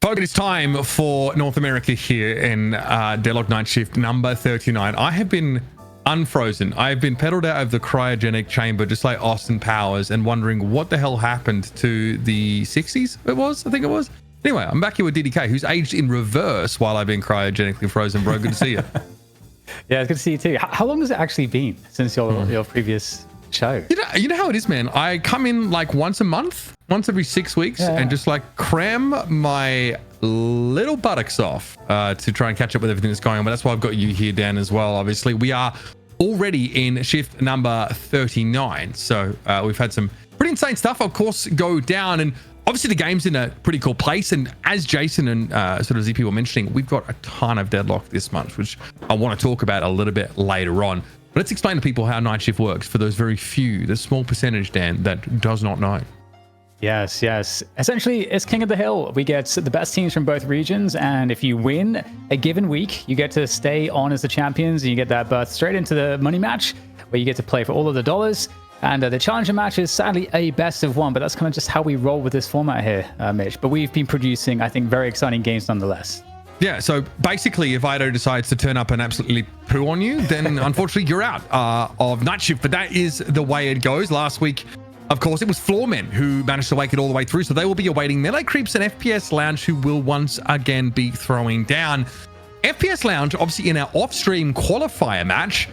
Folks, it's time for North America here in Deadlock Night Shift number 39. I have been unfrozen. I have been pedaled out of the cryogenic chamber just like Austin Powers and wondering what the hell happened to the 60s I think it was. Anyway, I'm back here with DDK, who's aged in reverse while I've been cryogenically frozen, bro. Good to see you. Yeah, it's good to see you too. How long has it actually been since your previous show? You know how it is, man. I come in like once a month, once every 6 weeks, and just like cram my little buttocks off to try and catch up with everything that's going on. But that's why I've got you here, Dan, as well. Obviously, we are already in shift number 39. So we've had some pretty insane stuff, of course, go down. And obviously the game's in a pretty cool place. And as Jason and sort of ZP were mentioning, we've got a ton of Deadlock this month, which I want to talk about a little bit later on. But let's explain to people how Night Shift works for those very few, the small percentage, Dan, that does not know. Yes. Essentially, it's King of the Hill. We get the best teams from both regions, and if you win a given week, you get to stay on as the champions, and you get that berth straight into the money match, where you get to play for all of the dollars. And the challenger match is sadly a best of one, but that's kind of just how we roll with this format here, Mitch. But we've been producing, I think, very exciting games nonetheless. Yeah, so basically, if Ido decides to turn up and absolutely poo on you, then unfortunately you're out of Night Shift. But that is the way it goes. Last week, of course, it was Floormen who managed to wake it all the way through. So they will be awaiting Melee Creeps and FPS Lounge, who will once again be throwing down. FPS Lounge, obviously in our off-stream qualifier match,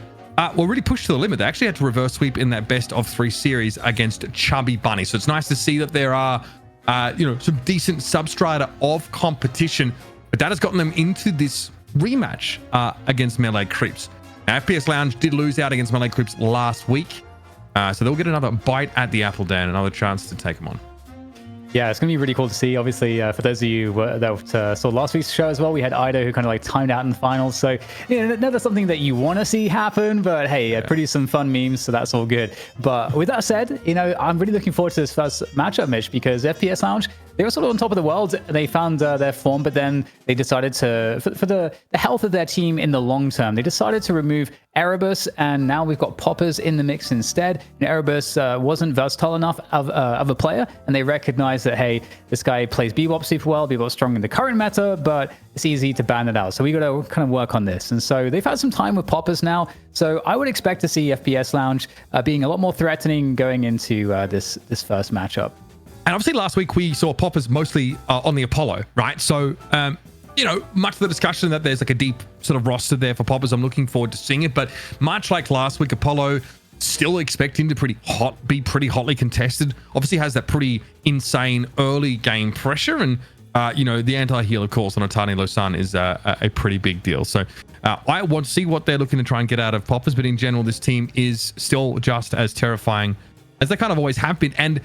were really pushed to the limit. They actually had to reverse sweep in that best of 3 series against Chubby Bunnies. So it's nice to see that there are, some decent substrata of competition. But that has gotten them into this rematch against Melee Creeps. Now, FPS Lounge did lose out against Melee Creeps last week. So they'll get another bite at the apple, Dan, another chance to take them on. Yeah, it's going to be really cool to see. Obviously, for those of you that saw last week's show as well, we had Ido who kind of like timed out in the finals. So, never something that you want to see happen, but hey, produce some fun memes, so that's all good. But with that said, I'm really looking forward to this first matchup, Mitch, because FPS Lounge, they were sort of on top of the world. They found their form, but then they decided to, for the health of their team in the long term, they decided to remove Erebus, and now we've got Poppers in the mix instead. Erebus wasn't versatile enough of a player, and they recognized that, hey, this guy plays Bebop super well, Bebop's strong in the current meta, but it's easy to ban it out. So we got to kind of work on this. And so they've had some time with Poppers now. So I would expect to see FPS Lounge being a lot more threatening going into this first matchup. And obviously last week we saw Poppers mostly on the Apollo, right? So, much of the discussion that there's like a deep sort of roster there for Poppers, I'm looking forward to seeing it. But much like last week, Apollo still expecting to be pretty hotly contested. Obviously has that pretty insane early game pressure. And, the anti-heal, of course, on Otani Losan is a pretty big deal. So I want to see what they're looking to try and get out of Poppers. But in general, this team is still just as terrifying as they kind of always have been. And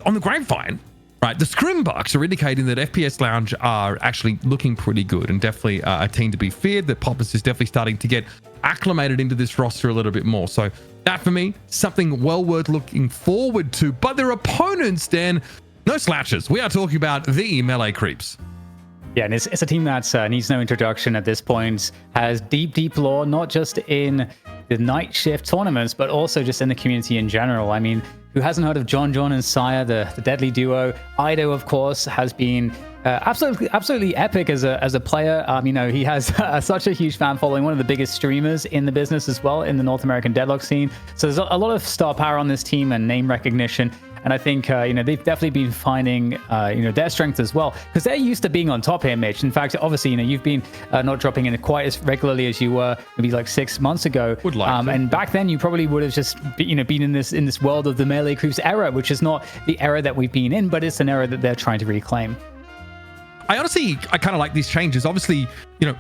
on the grapevine, right, the Scrimbucks are indicating that FPS Lounge are actually looking pretty good and definitely a team to be feared, that Poppers is definitely starting to get acclimated into this roster a little bit more. So that, for me, something well worth looking forward to. But their opponents, Dan, no slouches. We are talking about the Melee Creeps. Yeah, and it's a team that needs no introduction at this point, has deep lore, not just in the Night Shift tournaments, but also just in the community in general. I mean, who hasn't heard of John and Saya, the deadly duo? Ido, of course, has been absolutely epic as a player. He has such a huge fan following, one of the biggest streamers in the business as well in the North American Deadlock scene. So there's a lot of star power on this team and name recognition. And I think, they've definitely been finding, their strength as well, because they're used to being on top here, Mitch. In fact, obviously, you've been not dropping in quite as regularly as you were maybe like 6 months ago. And back then, you probably would have just, been in this world of the Melee Creeps era, which is not the era that we've been in, but it's an era that they're trying to reclaim. I kind of like these changes. Obviously,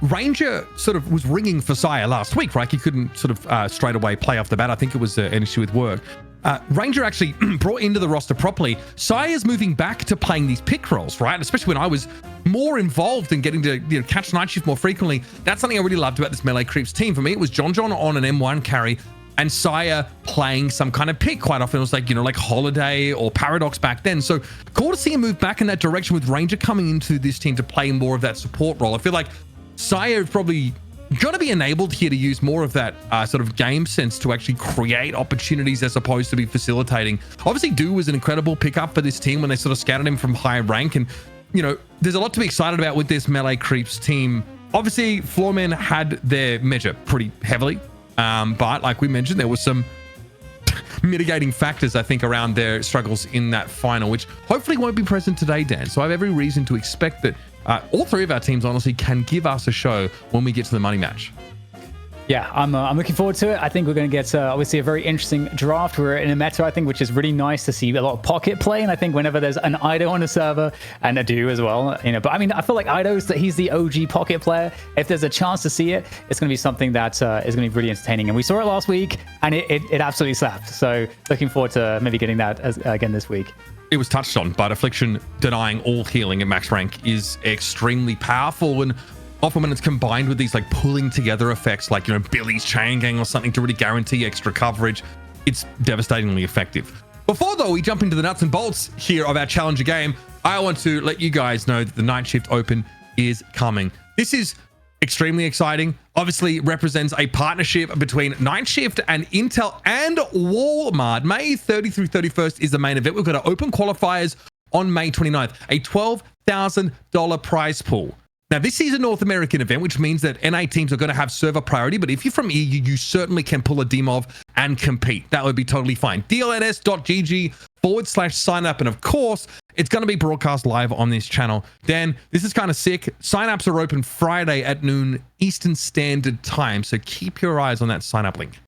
Ranger sort of was ringing for Saya last week, right? He couldn't sort of straight away play off the bat. I think it was an issue with work. Ranger actually brought into the roster properly. Saya's moving back to playing these pick roles, right? Especially when I was more involved in getting to catch Night Shift more frequently. That's something I really loved about this Melee Creeps team. For me, it was John on an M1 carry and Saya playing some kind of pick. Quite often it was like Holiday or Paradox back then. So cool to see him move back in that direction with Ranger coming into this team to play more of that support role. I feel like Saya is probably going to be enabled here to use more of that sort of game sense to actually create opportunities as opposed to be facilitating. Obviously, Do was an incredible pickup for this team when they sort of scouted him from high rank, and you know, there's a lot to be excited about with this Melee Creeps team. Obviously, Floormen had their measure pretty heavily, but like we mentioned, there was some mitigating factors, I think, around their struggles in that final, which hopefully won't be present today, Dan. So I have every reason to expect that all three of our teams, honestly, can give us a show when we get to the money match. Yeah, I'm looking forward to it. I think we're going to get obviously a very interesting draft. We're in a meta, I think, which is really nice to see a lot of pocket play. And I think whenever there's an Ido on a server, and a do as well, you know. But I mean, I feel like he's the OG pocket player. If there's a chance to see it, it's going to be something that is going to be really entertaining. And we saw it last week, and it absolutely slapped. So looking forward to maybe getting that again this week. It was touched on, but Affliction denying all healing at max rank is extremely powerful, and often when it's combined with these like pulling together effects, like, you know, Billy's chain gang or something to really guarantee extra coverage, it's devastatingly effective. Before though we jump into the nuts and bolts here of our challenger game, I want to let you guys know that the Night Shift Open is coming. This is extremely exciting. Obviously represents a partnership between Night Shift and Intel and Walmart. May 30 through 31st is the main event. We've got our open qualifiers on May 29th, a $12,000 prize pool. Now, this is a North American event, which means that NA teams are going to have server priority, but if you're from EU, you certainly can pull a DMOV and compete. That would be totally fine. dlns.gg/sign up. And of course, it's going to be broadcast live on this channel. Dan, this is kind of sick. Sign-ups are open Friday at noon Eastern Standard Time, so keep your eyes on that sign-up link.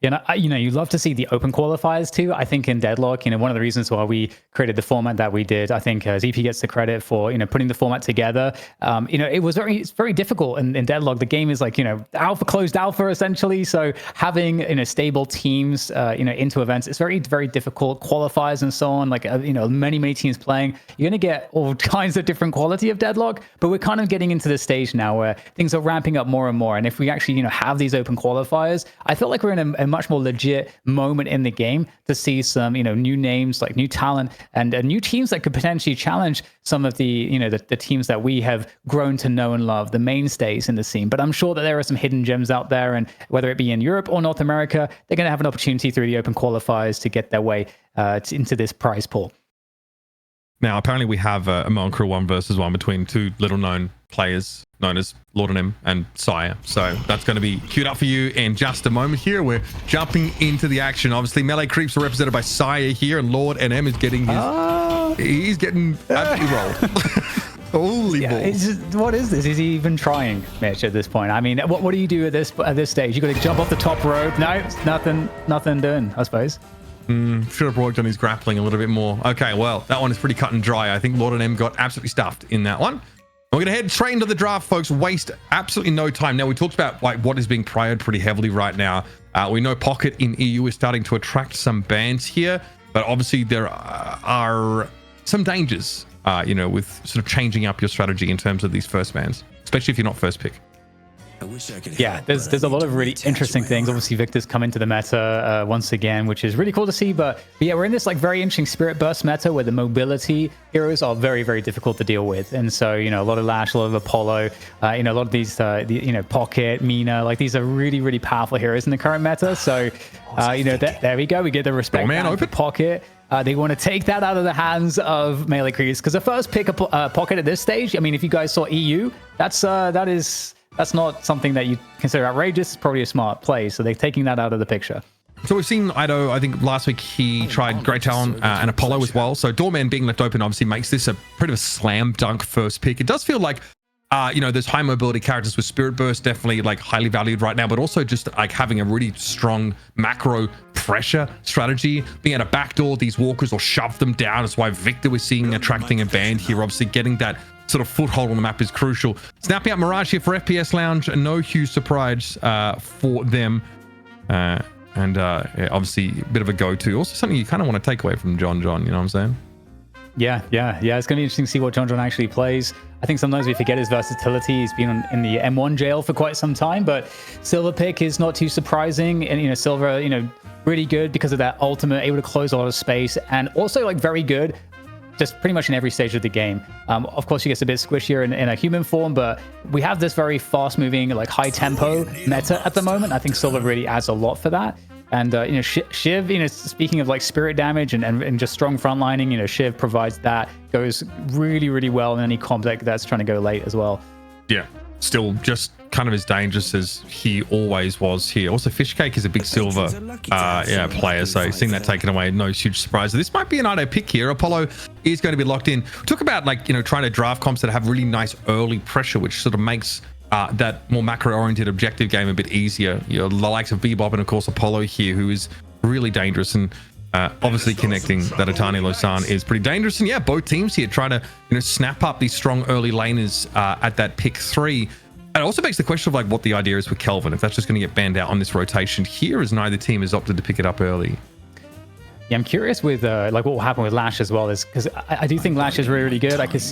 Yeah, you know, you love to see the open qualifiers too. I think in Deadlock, you know, one of the reasons why we created the format that we did, I think ZP gets the credit for, you know, putting the format together. You know, it's very difficult in Deadlock. The game is like, you know, closed alpha essentially. So having, you know, stable teams, you know, into events, it's very, very difficult. Qualifiers and so on, like, you know, many teams playing. You're going to get all kinds of different quality of Deadlock, but we're kind of getting into the stage now where things are ramping up more and more. And if we actually, you know, have these open qualifiers, I feel like we're in a much more legit moment in the game to see some, you know, new names, like new talent and new teams that could potentially challenge some of the, you know, the teams that we have grown to know and love, the mainstays in the scene. But I'm sure that there are some hidden gems out there, and whether it be in Europe or North America, they're going to have an opportunity through the open qualifiers to get their way into this prize pool. Now, apparently we have a Moan Crew 1 versus 1 between two little-known players known as Lord and M and Sire. So that's going to be queued up for you in just a moment here. We're jumping into the action. Obviously, Melee Creeps are represented by Sire here, and Lord and M is getting his... He's getting absolutely rolled. Holy balls. What is this? Is he even trying, Mitch, at this point? I mean, what do you do at this stage? You got to jump off the top rope? No, nothing doing, I suppose. Should have worked on his grappling a little bit more. Okay, well, that one is pretty cut and dry. I think Lord and M got absolutely stuffed in that one. We're going to head straight into the draft, folks. Waste absolutely no time. Now, we talked about like what is being prioritized pretty heavily right now. We know Pocket in EU is starting to attract some bans here, but obviously there are some dangers, you know, with sort of changing up your strategy in terms of these first bans, especially if you're not first pick. Yeah, there's a lot of really interesting things. Obviously, Victor's come into the meta once again, which is really cool to see. But yeah, we're in this like very interesting Spirit Burst meta where the mobility heroes are very, very difficult to deal with. And so, you know, a lot of Lash, a lot of Apollo, you know, a lot of these, you know, Pocket, Mina, like these are really, really powerful heroes in the current meta. So, you know, there we go. We get the respect for Pocket. They want to take that out of the hands of Melee Creeps because the first pick Pocket at this stage, I mean, if you guys saw EU, that's not something that you consider outrageous. It's probably a smart play. So they're taking that out of the picture. So we've seen Ido, I think last week he tried Great Talon and Apollo as well. So Doorman being left open obviously makes this a pretty of a slam dunk first pick. It does feel like, you know, there's high mobility characters with Spirit Burst, definitely like highly valued right now, but also just like having a really strong macro pressure strategy, being able to backdoor these walkers or shove them down. That's why Victor was seeing attracting a band here. Obviously getting that sort of foothold on the map is crucial. Snapping up Mirage here for FPS Lounge, no huge surprise for them. Yeah, obviously a bit of a go-to. Also something you kind of want to take away from John, you know what I'm saying? Yeah. It's going to be interesting to see what John actually plays. I think sometimes we forget his versatility. He's been in the M1 jail for quite some time, but Silver pick is not too surprising. And, you know, Silver, you know, really good because of that ultimate, able to close a lot of space, and also like very good just pretty much in every stage of the game. Of course, he gets a bit squishier in a human form, but we have this very fast-moving, like high-tempo meta at the moment. I think Silver really adds a lot for that. And Shiv, speaking of like spirit damage and just strong frontlining, Shiv provides that, goes really, really well in any comp deck that's trying to go late as well. Yeah, still just kind of as dangerous as he always was here. Also, Fishcake is a big silver player, so seeing that taken away, no huge surprise. This might be an idea pick here. Apollo is going to be locked in. Talk about trying to draft comps that have really nice early pressure, which sort of makes that more macro-oriented objective game a bit easier. The likes of Bebop and of course Apollo here, who is really dangerous, and obviously connecting that Atani Losan is pretty dangerous. And yeah, both teams here trying to snap up these strong early laners at that pick 3. It also makes the question of like what the idea is with Kelvin, if that's just going to get banned out on this rotation here, as neither team has opted to pick it up early. Yeah, I'm curious with like what will happen with Lash as well, is because I do think Lash is really, really good. I could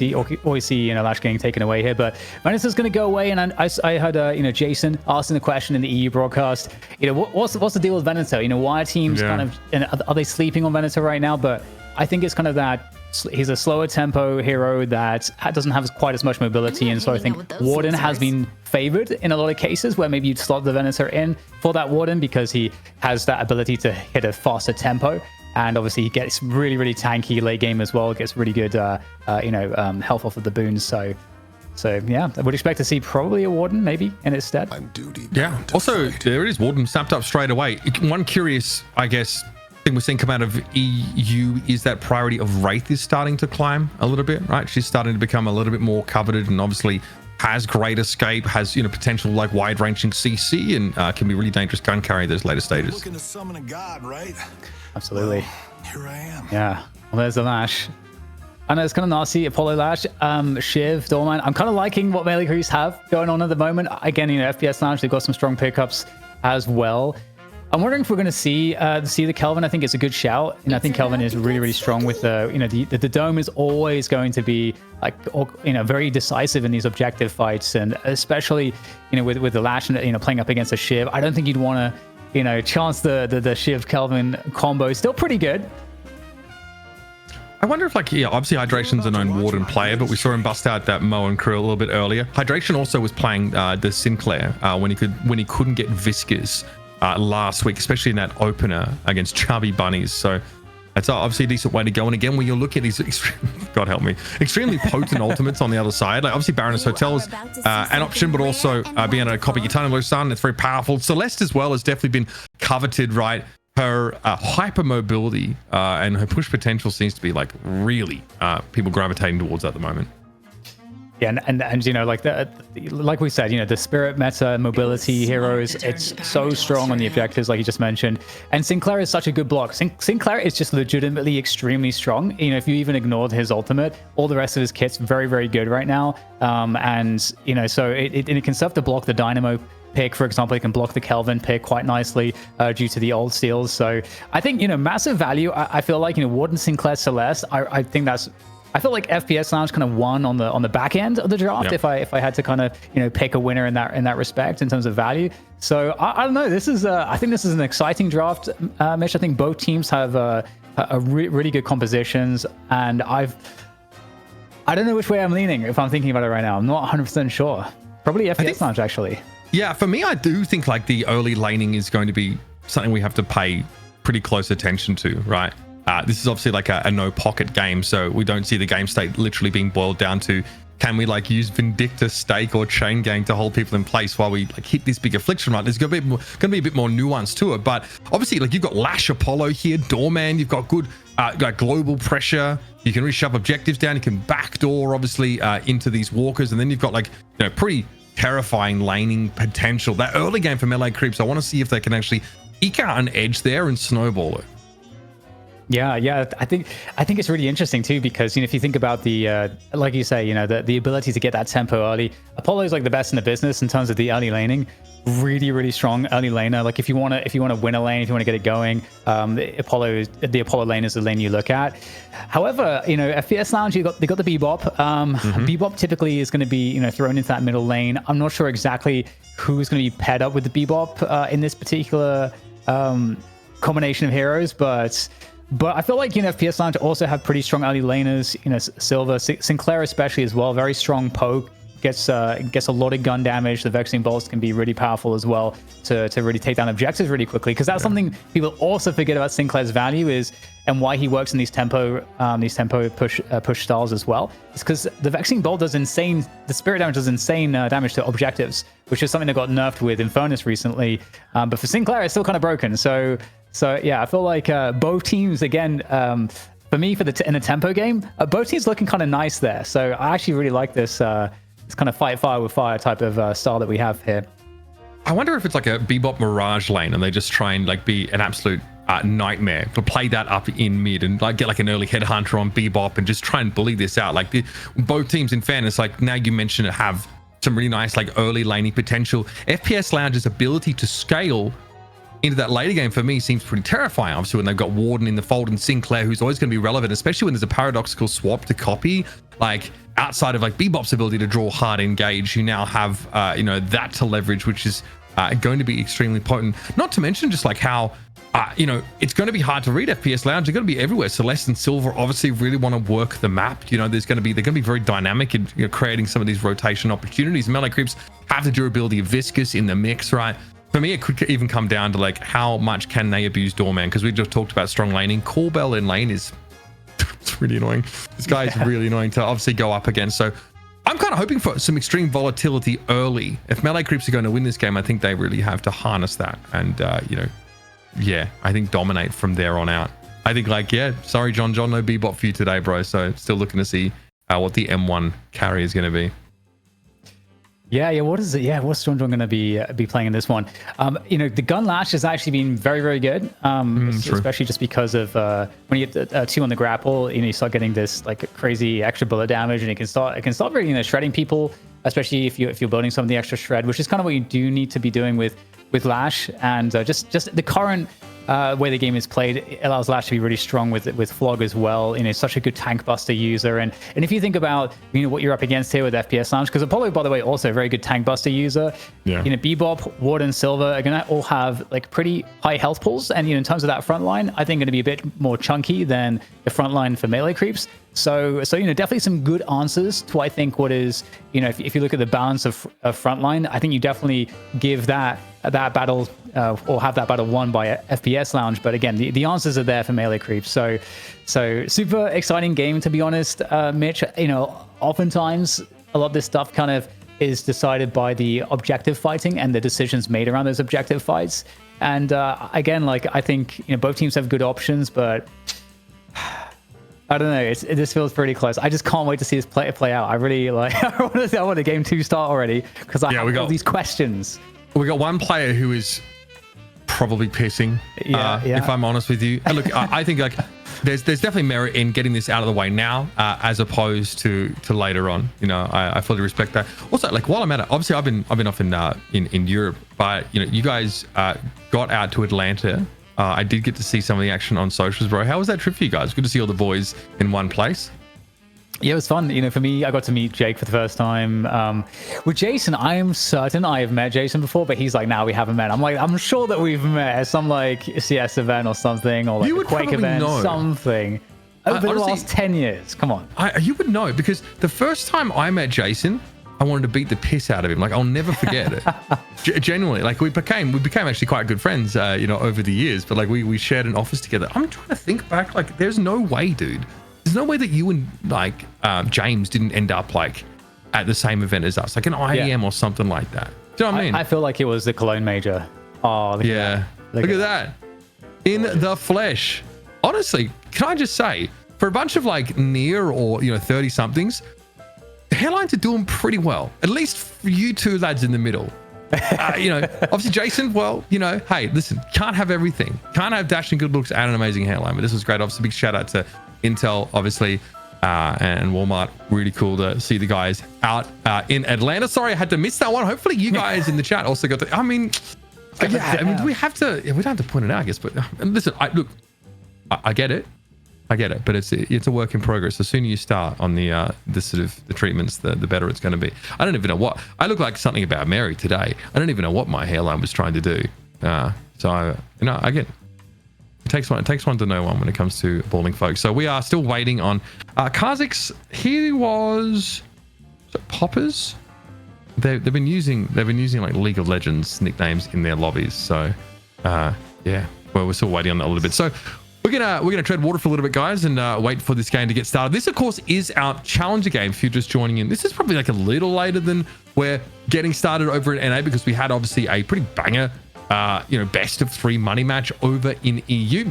always see Lash getting taken away here, but Venus is going to go away. And I heard Jason asking the question in the EU broadcast, what's the deal with Venator? Why are teams kind of, are they sleeping on Venator right now? But I think it's kind of that he's a slower tempo hero that doesn't have quite as much mobility, and so I think Warden has been favored in a lot of cases where maybe you'd slot the Venator in for that Warden because he has that ability to hit a faster tempo. And obviously he gets really, really tanky late game as well. Gets really good, health off of the boons. So yeah, I would expect to see probably a Warden maybe in its stead. Yeah. Also, there it is. Warden snapped up straight away. One curious, I guess, thing we're seeing come out of EU is that priority of Wraith is starting to climb a little bit, right? She's starting to become a little bit more coveted, and obviously has great escape, has potential like wide-ranging CC, and can be really dangerous gun carry those later stages. Looking to summon a god, right? Absolutely. Well, here I am. Yeah. Well, there's the Lash. I know it's kind of nasty. Apollo Lash, Shiv, Doorman. I'm kind of liking what melee crews have going on at the moment. Again, FPS Lounge, they've got some strong pickups as well. I'm wondering if we're going to see the Kelvin. I think it's a good shout, and I think Kelvin is really, really strong with the dome is always going to be like very decisive in these objective fights, and especially with the Lash and playing up against a Shiv. I don't think you'd want to chance the Shiv Kelvin combo. Still pretty good. I wonder if obviously Hydration's a known Warden player, but we saw him bust out that Mo and Krill a little bit earlier. Hydration also was playing the Sinclair when he couldn't get Viscers last week, especially in that opener against Chubby Bunnies. So that's obviously a decent way to go. And again, when you look at these, God help me, extremely potent ultimates on the other side, like obviously Baroness Hotel is an option, but also being able to copy Eternal Blue Sun, it's very powerful. Celeste as well has definitely been coveted, right? Her hyper mobility and her push potential seems to be like really people gravitating towards at the moment. Yeah, and like we said, the spirit meta mobility heroes, it's so strong on the objectives, like you just mentioned. And Sinclair is such a good block. Sinclair is just legitimately extremely strong. If you even ignored his ultimate, all the rest of his kit's very, very good right now. So it can serve to block the Dynamo pick, for example. It can block the Kelvin pick quite nicely due to the old steals. So I think massive value. I feel like Warden, Sinclair, Celeste. I think that's. I feel like FPS Lounge kind of won on the back end of the draft. Yep. If I had to kind of pick a winner in that respect in terms of value. So I don't know. This is I think this is an exciting draft, Mitch. I think both teams have really good compositions, and I don't know which way I'm leaning if I'm thinking about it right now. I'm not 100% sure. Probably FPS Lounge actually. Yeah, for me, I do think like the early laning is going to be something we have to pay pretty close attention to, right? This is obviously like a no pocket game, so we don't see the game state literally being boiled down to can we like use Vindicta, Stake, or Chain Gang to hold people in place while we like hit this big affliction, right? There's going to be a bit more nuance to it, but obviously like you've got Lash Apollo here, Doorman, you've got good like global pressure. You can really shove objectives down. You can backdoor obviously into these walkers, and then you've got like pretty terrifying laning potential. That early game for melee creeps, I want to see if they can actually eke out an edge there and snowball it. Yeah, I think it's really interesting too, because if you think about the like you say, the ability to get that tempo early, Apollo is like the best in the business in terms of the early laning. Really, really strong early laner. Like if you want to win a lane, if you want to get it going, the Apollo lane is the lane you look at. However, FPS Lounge, they got the Bebop. Bebop typically is going to be thrown into that middle lane. I'm not sure exactly who's going to be paired up with the Bebop in this particular combination of heroes, but I feel like FPS Lounge also have pretty strong early laners. Silver, Sinclair especially as well, very strong poke, gets a lot of gun damage. The vexing bolts can be really powerful as well to really take down objectives really quickly, because that's something people also forget about Sinclair's value is, and why he works in these tempo push styles as well. It's because the vexing bolt does insane, the spirit damage does insane damage to objectives, which is something that got nerfed with Infernus recently. But for Sinclair, it's still kind of broken. So yeah, I feel like both teams again. For me, in a tempo game, both teams looking kind of nice there. So I actually really like this kind of fight fire with fire type of style that we have here. I wonder if it's like a Bebop Mirage lane and they just try and like be an absolute nightmare to play that up in mid and like get like an early headhunter on Bebop and just try and bully this out. Like both teams, in fairness, like now you mentioned it, have some really nice like early laning potential. FPS Lounge's ability to scale into that later game for me seems pretty terrifying. Obviously, when they've got Warden in the fold and Sinclair, who's always going to be relevant, especially when there's a paradoxical swap to copy. Like outside of like Bebop's ability to draw hard engage, you now have that to leverage, which is going to be extremely potent. Not to mention just like how it's going to be hard to read FPS Lounge. They're going to be everywhere. Celeste and Silver obviously really want to work the map. They're going to be very dynamic in creating some of these rotation opportunities. Melee creeps have the durability of Viscous in the mix, right? For me, it could even come down to like how much can they abuse Doorman, because we just talked about strong laning. Corbell in lane is it's really annoying. This guy is really annoying to obviously go up against. So I'm kind of hoping for some extreme volatility early. If melee creeps are going to win this game, I think they really have to harness that and I think dominate from there on out. I think sorry John, no Bebop for you today, bro. So still looking to see what the M1 carry is going to be. Yeah. What is it? Yeah, what's John going to be playing in this one? The gun lash has actually been very, very good. Especially just because of when you get 2 on the grapple, you start getting this like crazy extra bullet damage, and it can start really shredding people, especially if you're building some of the extra shred, which is kind of what you do need to be doing with Lash. And just the current way the game is played, it allows Lash to be really strong with Flog as well. Such a good tank buster user. And if you think about what you're up against here with FPS Lounge, because Apollo, by the way, also a very good tank buster user. Yeah. Bebop, Ward, and Silver are gonna all have like pretty high health pools, and in terms of that front line, I think going to be a bit more chunky than the front line for melee creeps. So definitely some good answers to, I think, what is, if you look at the balance of frontline, I think you definitely give that battle or have that battle won by FPS Lounge. But again, the answers are there for melee creeps. So super exciting game, to be honest, Mitch. Oftentimes a lot of this stuff kind of is decided by the objective fighting and the decisions made around those objective fights. And again, I think both teams have good options, but I don't know. This feels pretty close. I just can't wait to see this play out. I really I want the game to start already, because I have all these questions. We got one player who is probably pissing. If I'm honest with you. And look, I think there's definitely merit in getting this out of the way now, as opposed to later on. I fully respect that. Also, while I'm at it, obviously I've been off in Europe, but you guys got out to Atlanta. I did get to see some of the action on socials, bro. How was that trip for you guys? Good to see all the boys in one place. Yeah, it was fun. For me, I got to meet Jake for the first time. With Jason, I am certain I have met Jason before, but he's like, "No, we haven't met." I'm like, I'm sure that we've met at some CS event or something, or a Quake event, something. Over the last 10 years. Come on. You would know, because the first time I met Jason, I wanted to beat the piss out of him. I'll never forget it. Genuinely, we became actually quite good friends, over the years. But we shared an office together. I'm trying to think back. There's no way, dude. There's no way that you and James didn't end up at the same event as us, an IEM or something like that. Do you know what I mean? I feel like it was the Cologne Major. Oh, look at that. In the flesh. Honestly, can I just say, for a bunch of near or 30 somethings, hairlines are doing pretty well. At least for you two lads in the middle. Obviously Jason, hey, listen, can't have everything. Can't have dashing good looks and an amazing hairline, but this was great. Obviously, big shout out to Intel, obviously, and Walmart. Really cool to see the guys out in Atlanta. Sorry, I had to miss that one. Hopefully you guys in the chat also got the, we have to, we don't have to point it out, I guess, but listen, I get it. But it's a work in progress. The sooner you start on the sort of the treatments, the better it's going to be. I don't even know what I look like. Something about Mary today. I don't even know what my hairline was trying to do. Again, it takes one to know one when it comes to balding folks. So we are still waiting on Kha'Zix. He was it Poppers. they've been using like League of Legends nicknames in their lobbies. So yeah, well, we're still waiting on that a little bit. So we're gonna tread water for a little bit, guys, and wait for this game to get started. This, of course, is our challenger game. If you're just joining in, this is probably like a little later than we're getting started over at NA, because we had obviously a pretty banger, best of 3 money match over in EU.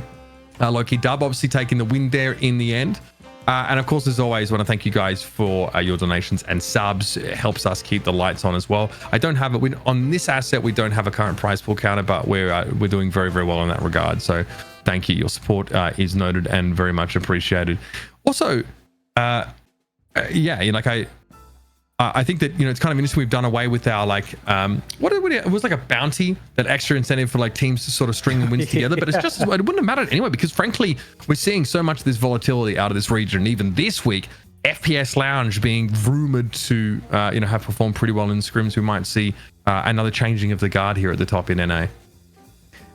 Loki Dub obviously taking the win there in the end. And of course, as always, I want to thank you guys for your donations and subs. It helps us keep the lights on as well. I don't have it on this asset. We don't have a current prize pool counter, but we're doing very, very well in that regard. So thank you. Your support is noted and very much appreciated. Also, I think that, it's kind of interesting. We've done away with our it was like a bounty, that extra incentive for like teams to sort of string wins together. But it's just, it wouldn't have mattered anyway, because frankly, we're seeing so much of this volatility out of this region. And even this week, FPS Lounge being rumored to, have performed pretty well in scrims. We might see another changing of the guard here at the top in NA.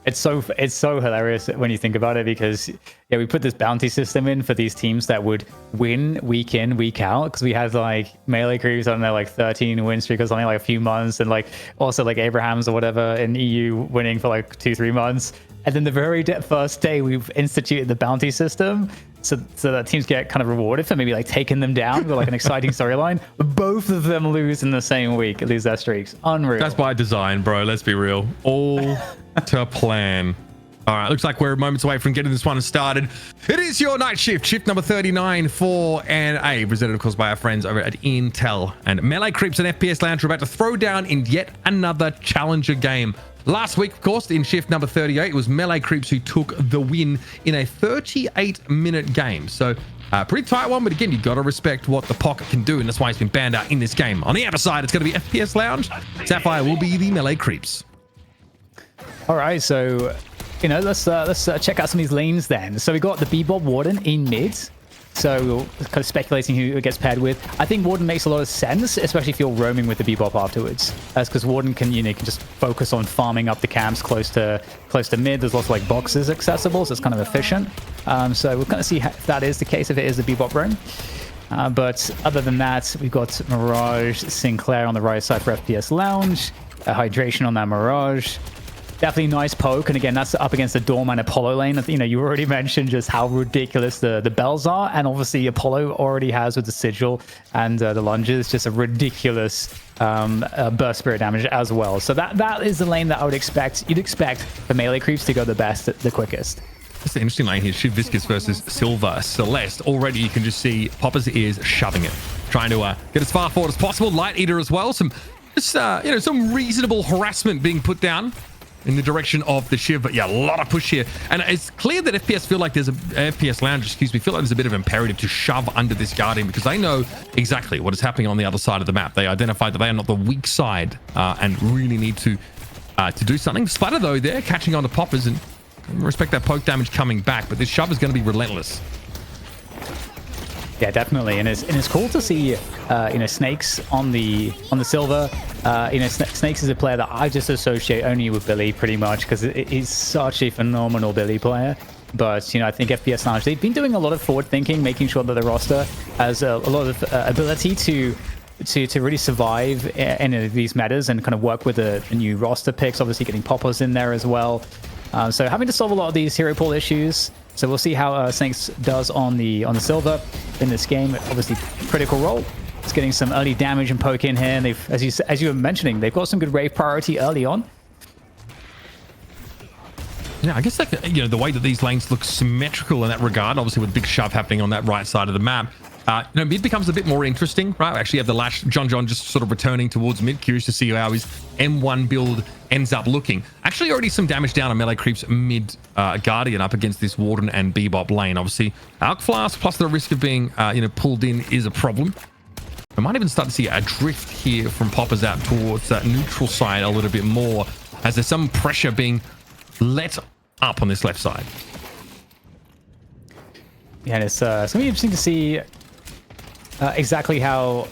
It's so hilarious when you think about it, because we put this bounty system in for these teams that would win week in, week out, because we had like Melee Creeps on their like 13 win streak or something, like a few months, and like also like Abraham's or whatever in EU winning for like 2-3 months. And then the very first day we've instituted the bounty system, so that teams get kind of rewarded for maybe like taking them down with like an exciting storyline. Both of them lose in the same week, lose their streaks. Unreal. That's by design, bro. Let's be real. All to plan. All right, looks like we're moments away from getting this one started. It is your night shift number 39 for NA, presented, of course, by our friends over at Intel. And Melee Creeps and FPS Lounge are about to throw down in yet another challenger game. Last week, of course, in shift number 38, it was Melee Creeps who took the win in a 38-minute game. So, pretty tight one, but again, you've got to respect what the Pocket can do, and that's why it's been banned out in this game. On the other side, it's going to be FPS Lounge. Sapphire will be the Melee Creeps. All right, so let's check out some of these lanes then. So we got the Bebop Warden in mid. So we're kind of speculating who it gets paired with. I think Warden makes a lot of sense, especially if you're roaming with the Bebop afterwards. That's because Warden can can just focus on farming up the camps close to mid. There's lots of like boxes accessible, so it's kind of efficient. So we'll kind of see if that is the case, if it is the Bebop roam. But other than that, we've got Mirage Sinclair on the right side for FPS Lounge. Hydration on that Mirage. Definitely nice poke, and again, that's up against the Doorman Apollo lane. You already mentioned just how ridiculous the bells are, and obviously Apollo already has with the sigil and the lunges just a ridiculous burst spirit damage as well. So that is the lane that I would expect. You'd expect the Melee Creeps to go the best, the quickest. It's an interesting lane here. Shiv Viscous versus Silver Celeste. Already you can just see Popper's ears shoving it, trying to get as far forward as possible. Light Eater as well. Some reasonable harassment being put down in the direction of the Shiv, but yeah, a lot of push here. And it's clear that FPS Lounge, feel like there's a bit of imperative to shove under this Guardian, because they know exactly what is happening on the other side of the map. They identify that they are not the weak side and really need to do something. Splatter, though, they're catching on to Poppers, and respect that poke damage coming back, but this shove is going to be relentless. Yeah, definitely, and it's cool to see Snakes on the Silver. Snakes is a player that I just associate only with Billy pretty much, because he's such a phenomenal Billy player. But I think FPS Lounge, they've been doing a lot of forward thinking, making sure that the roster has a lot of ability to really survive in these metas and kind of work with the new roster picks. Obviously, getting Poppers in there as well. So having to solve a lot of these hero pool issues. So we'll see how Snakes does on the Silver in this game. Obviously, critical role. It's getting some early damage and poke in here. And they've, as you were mentioning, they've got some good wave priority early on. Yeah, I guess the way that these lanes look symmetrical in that regard, obviously with a big shove happening on that right side of the map. Mid becomes a bit more interesting, right? We actually have the Lash John just sort of returning towards mid. Curious to see how his M1 build ends up looking. Actually, already some damage down on Melee Creeps mid Guardian up against this Warden and Bebop lane. Obviously, Alk Flask plus the risk of being pulled in is a problem. We might even start to see a drift here from Poppers out towards that neutral side a little bit more, as there's some pressure being let up on this left side. Yeah, and it's going to be interesting to see exactly how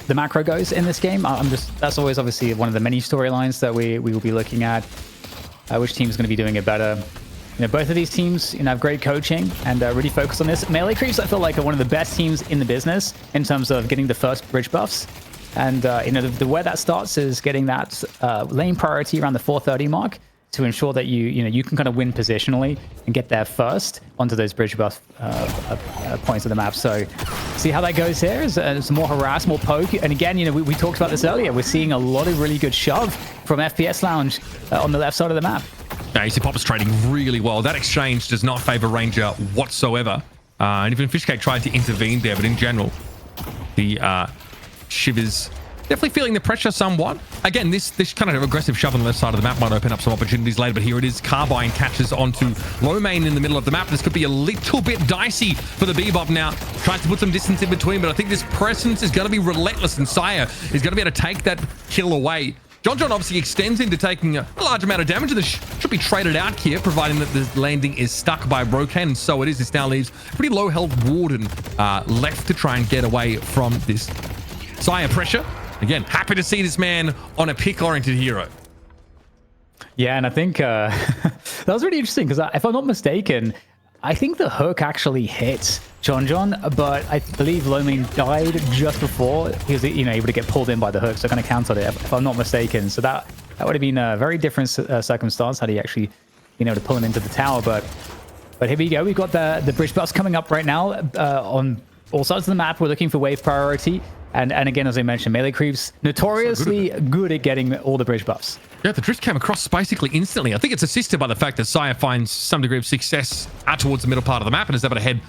the macro goes in this game. That's always obviously one of the many storylines that we will be looking at. Which team is going to be doing it better? Both of these teams have great coaching and really focus on this. Melee Creeps, I feel like, are one of the best teams in the business in terms of getting the first bridge buffs. And the where that starts is getting that lane priority around the 430 mark to ensure that you can kind of win positionally and get there first onto those bridge buff points of the map. So see how that goes here. It's more harass, more poke. And again, we talked about this earlier. We're seeing a lot of really good shove from FPS Lounge on the left side of the map. Yeah, you see Popper's trading really well. That exchange does not favor Ranger whatsoever. And even Fishcake tried to intervene there, but in general, the Shivers definitely feeling the pressure somewhat. Again, this kind of aggressive shove on the left side of the map might open up some opportunities later, but here it is. Carbine catches onto low main in the middle of the map. This could be a little bit dicey for the Bebop now. Tries to put some distance in between, but I think this presence is going to be relentless, and Sire is going to be able to take that kill away. John obviously extends into taking a large amount of damage, and this should be traded out here, providing that the landing is stuck by Rokan, and so it is. This now leaves a pretty low health Warden left to try and get away from this Sire pressure. Again, happy to see this man on a pick-oriented hero. Yeah, and I think that was really interesting because if I'm not mistaken, I think the hook actually hit John, but I believe Lomin died just before he was able to get pulled in by the hook, so kind of countered it, if I'm not mistaken. So that would have been a very different circumstance had he actually been able to pull him into the tower. But here we go. We've got the bridge buffs coming up right now on all sides of the map. We're looking for wave priority. And again, as I mentioned, melee creeps notoriously good at getting all the bridge buffs. Yeah, the drift came across basically instantly. I think it's assisted by the fact that Sire finds some degree of success out towards the middle part of the map and is able to head,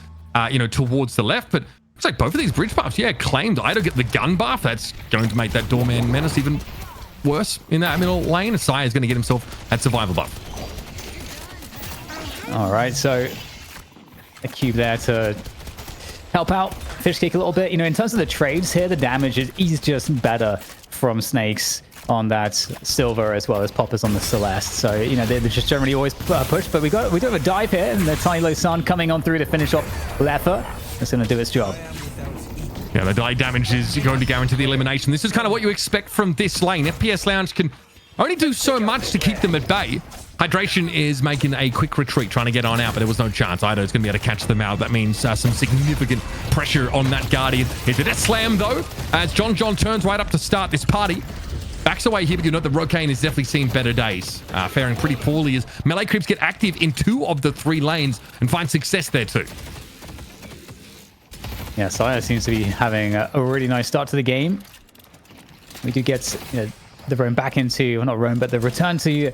towards the left. But looks like both of these bridge buffs, claimed. Ido get the gun buff. That's going to make that Doorman Menace even worse in that middle lane. Sire is going to get himself that survival buff. All right, so a cube there to help out Fishcake a little bit. In terms of the trades here, the damage is just better from Snakes on that Silver as well as Poppers on the Celeste. So, they're just generally always pushed. But we do have a dive here, and the Tiny Low Sun coming on through to finish off Leather. It's going to do its job. Yeah, the die damage is going to guarantee the elimination. This is kind of what you expect from this lane. FPS Lounge can only do so much to keep them at bay. Hydration is making a quick retreat, trying to get on out, but there was no chance. Ido's going to be able to catch them out. That means some significant pressure on that Guardian. Here's a death slam, though, as John turns right up to start this party. Backs away here, but you know that Rokan is definitely seen better days. Faring pretty poorly as melee creeps get active in 2 of the 3 lanes and find success there too. Yeah, Sire seems to be having a really nice start to the game. We do get the roam back into, well, not roam, but the return to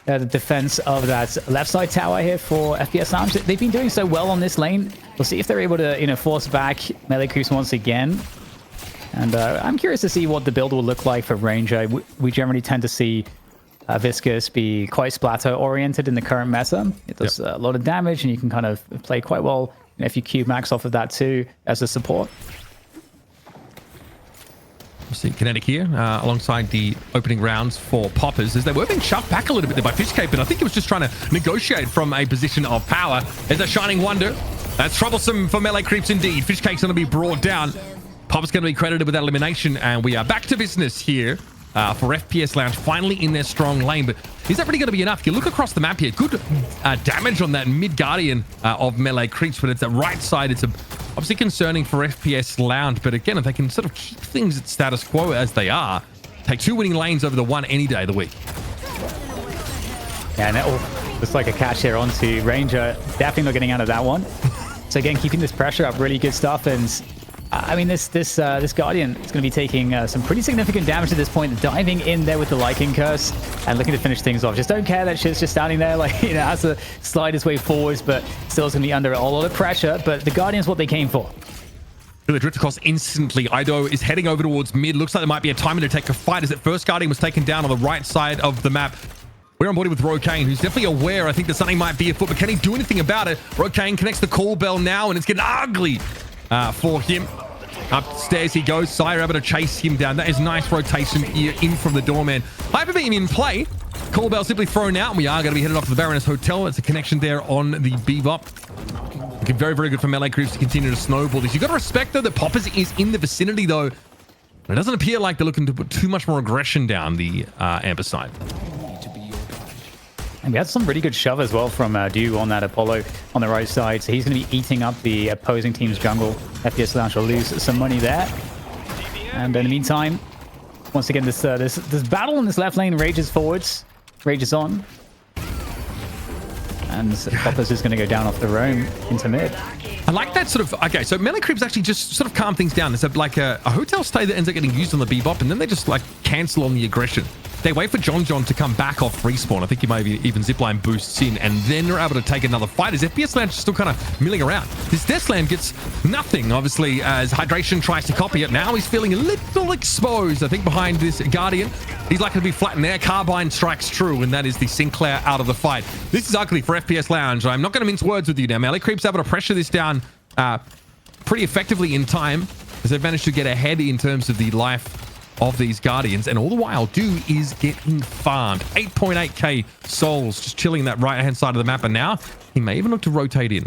the defense of that left side tower here for FPS Lounge. They've been doing so well on this lane. We'll see if they're able to force back melee creeps once again. And I'm curious to see what the build will look like for Ranger. We generally tend to see Viscous be quite splatter oriented in the current meta. It does a lot of damage, and you can kind of play quite well if you cube max off of that too as a support. We'll see Kinetic here alongside the opening rounds for Poppers as they were being shoved back a little bit there by Fishcake, but I think he was just trying to negotiate from a position of power. There's a Shining Wonder. That's troublesome for melee creeps indeed. Fishcake's going to be brought down. Popper's going to be credited with that elimination, and we are back to business here for FPS Lounge, finally in their strong lane. But is that really going to be enough? If you look across the map here, good damage on that mid Guardian of melee creeps, but it's the right side. It's obviously concerning for FPS Lounge, but again, if they can sort of keep things at status quo as they are, take 2 winning lanes over the one any day of the week. Yeah, and that looks like a catch here onto Ranger. Definitely not getting out of that one. So again, keeping this pressure up, really good stuff. And I mean, this Guardian is going to be taking some pretty significant damage at this point, diving in there with the Lycan Curse and looking to finish things off. Just don't care that shit's just standing there, like, has to slide his way forwards, but still is going to be under a lot of pressure. But the Guardian's what they came for. The drift across instantly. Ido is heading over towards mid. Looks like there might be a timing to take a fight as that first Guardian was taken down on the right side of the map. We're on board with Rokan, who's definitely aware, I think, that something might be afoot, but can he do anything about it? Rokan connects the call bell now, and it's getting ugly for him. Upstairs he goes. Sire able to chase him down. That is nice rotation here in from the Doorman. Hyper Beam in play. Call bell simply thrown out, and we are going to be headed off to the Baroness Hotel. It's a connection there on the Bebop. Looking very, very good for melee creeps to continue to snowball this. You've got to respect, though, that Poppers is in the vicinity, though. It doesn't appear like they're looking to put too much more aggression down the Amber side. And we had some really good shove as well from Dew on that Apollo on the right side. So he's going to be eating up the opposing team's jungle. FPS Lounge will lose some money there. And in the meantime, Once again, this battle in this left lane rages forwards, rages on. And Poppers is going to go down off the roam into mid. I like that sort of... Okay, so melee creeps actually just sort of calm things down. There's a hotel stay that ends up getting used on the bebop, and then they just like cancel on the aggression. They wait for John to come back off respawn. I think he maybe even zipline boosts in, and then they're able to take another fight as FPS Lounge is still kind of milling around. This Deathland gets nothing, obviously, as Hydration tries to copy it. Now he's feeling a little exposed, I think, behind this Guardian. He's likely to be flattened there. Carbine strikes true, and that is the Sinclair out of the fight. This is ugly for FPS Lounge. I'm not going to mince words with you now. Melee Creep's able to pressure this down pretty effectively in time, as they've managed to get ahead in terms of the life of these Guardians, and all the while Do is getting farmed. 8.8k souls just chilling in that right hand side of the map, and now he may even look to rotate in.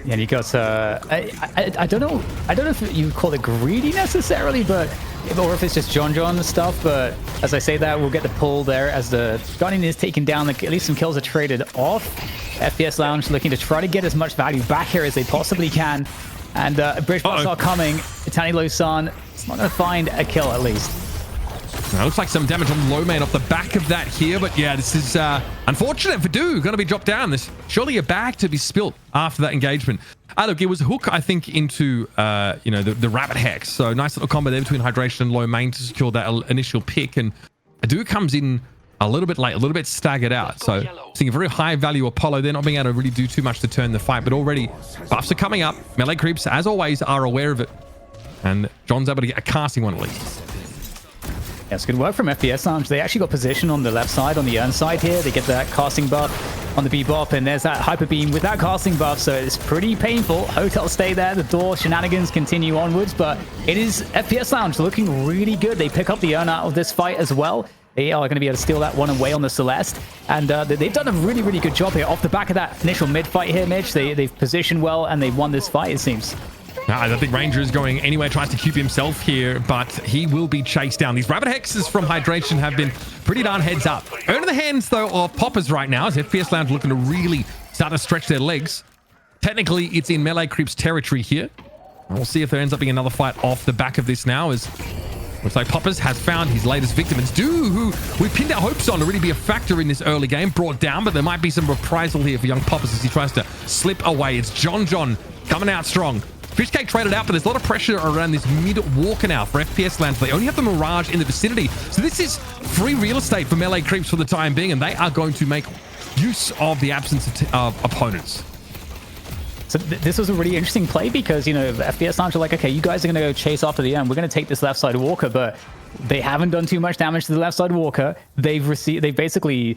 Yeah, and you got I don't know if you call it greedy necessarily, but or if it's just John and stuff. But as I say that, we'll get the pull there as the Guardian is taken down. At least some kills are traded off. FPS Lounge looking to try to get as much value back here as they possibly can. And Bridge bots are coming. Itani Losan is not going to find a kill at least. Now, looks like some damage on the low man off the back of that here, but yeah, this is unfortunate for Do. Going to be dropped down. There's surely a bag to be spilt after that engagement. Look, it was a hook, I think, into the rabbit hex. So nice little combo there between Hydration and low main to secure that initial pick. And Do comes in a little bit late, a little bit staggered out. So seeing a very high value Apollo, they're not being able to really do too much to turn the fight, but already buffs are coming up. Melee creeps, as always, are aware of it. And John's able to get a casting one at least. Yeah, it's good work from FPS Lounge. They actually got position on the left side, on the Urn side here. They get that casting buff on the bebop, and there's that hyper beam with that casting buff, so it's pretty painful. Hotel stay there, the door shenanigans continue onwards, but it is FPS Lounge looking really good. They pick up the Urn out of this fight as well. They are going to be able to steal that one away on the Celeste. And they've done a really, really good job here. Off the back of that initial mid-fight here, Mitch, they've positioned well and they've won this fight, it seems. I don't think Ranger is going anywhere, tries to cube himself here, but he will be chased down. These rabbit hexes from Hydration have been pretty darn heads up. Earn in the hands, though, of Poppers right now, as FPS Lounge looking to really start to stretch their legs. Technically, it's in Melee Creep's territory here. We'll see if there ends up being another fight off the back of this now, as looks like Poppers has found his latest victim. It's Do, who we pinned our hopes on to really be a factor in this early game, brought down, but there might be some reprisal here for young Poppers as he tries to slip away. It's John coming out strong. Fishcake traded out, but there's a lot of pressure around this mid-walker now for FPS Lounge. They only have the Mirage in the vicinity, so this is free real estate for Melee Creeps for the time being, and they are going to make use of the absence of opponents. So this was a really interesting play because, FPS Lounge are like, okay, you guys are going to go chase after the end. We're going to take this left side walker, but they haven't done too much damage to the left side walker. They've basically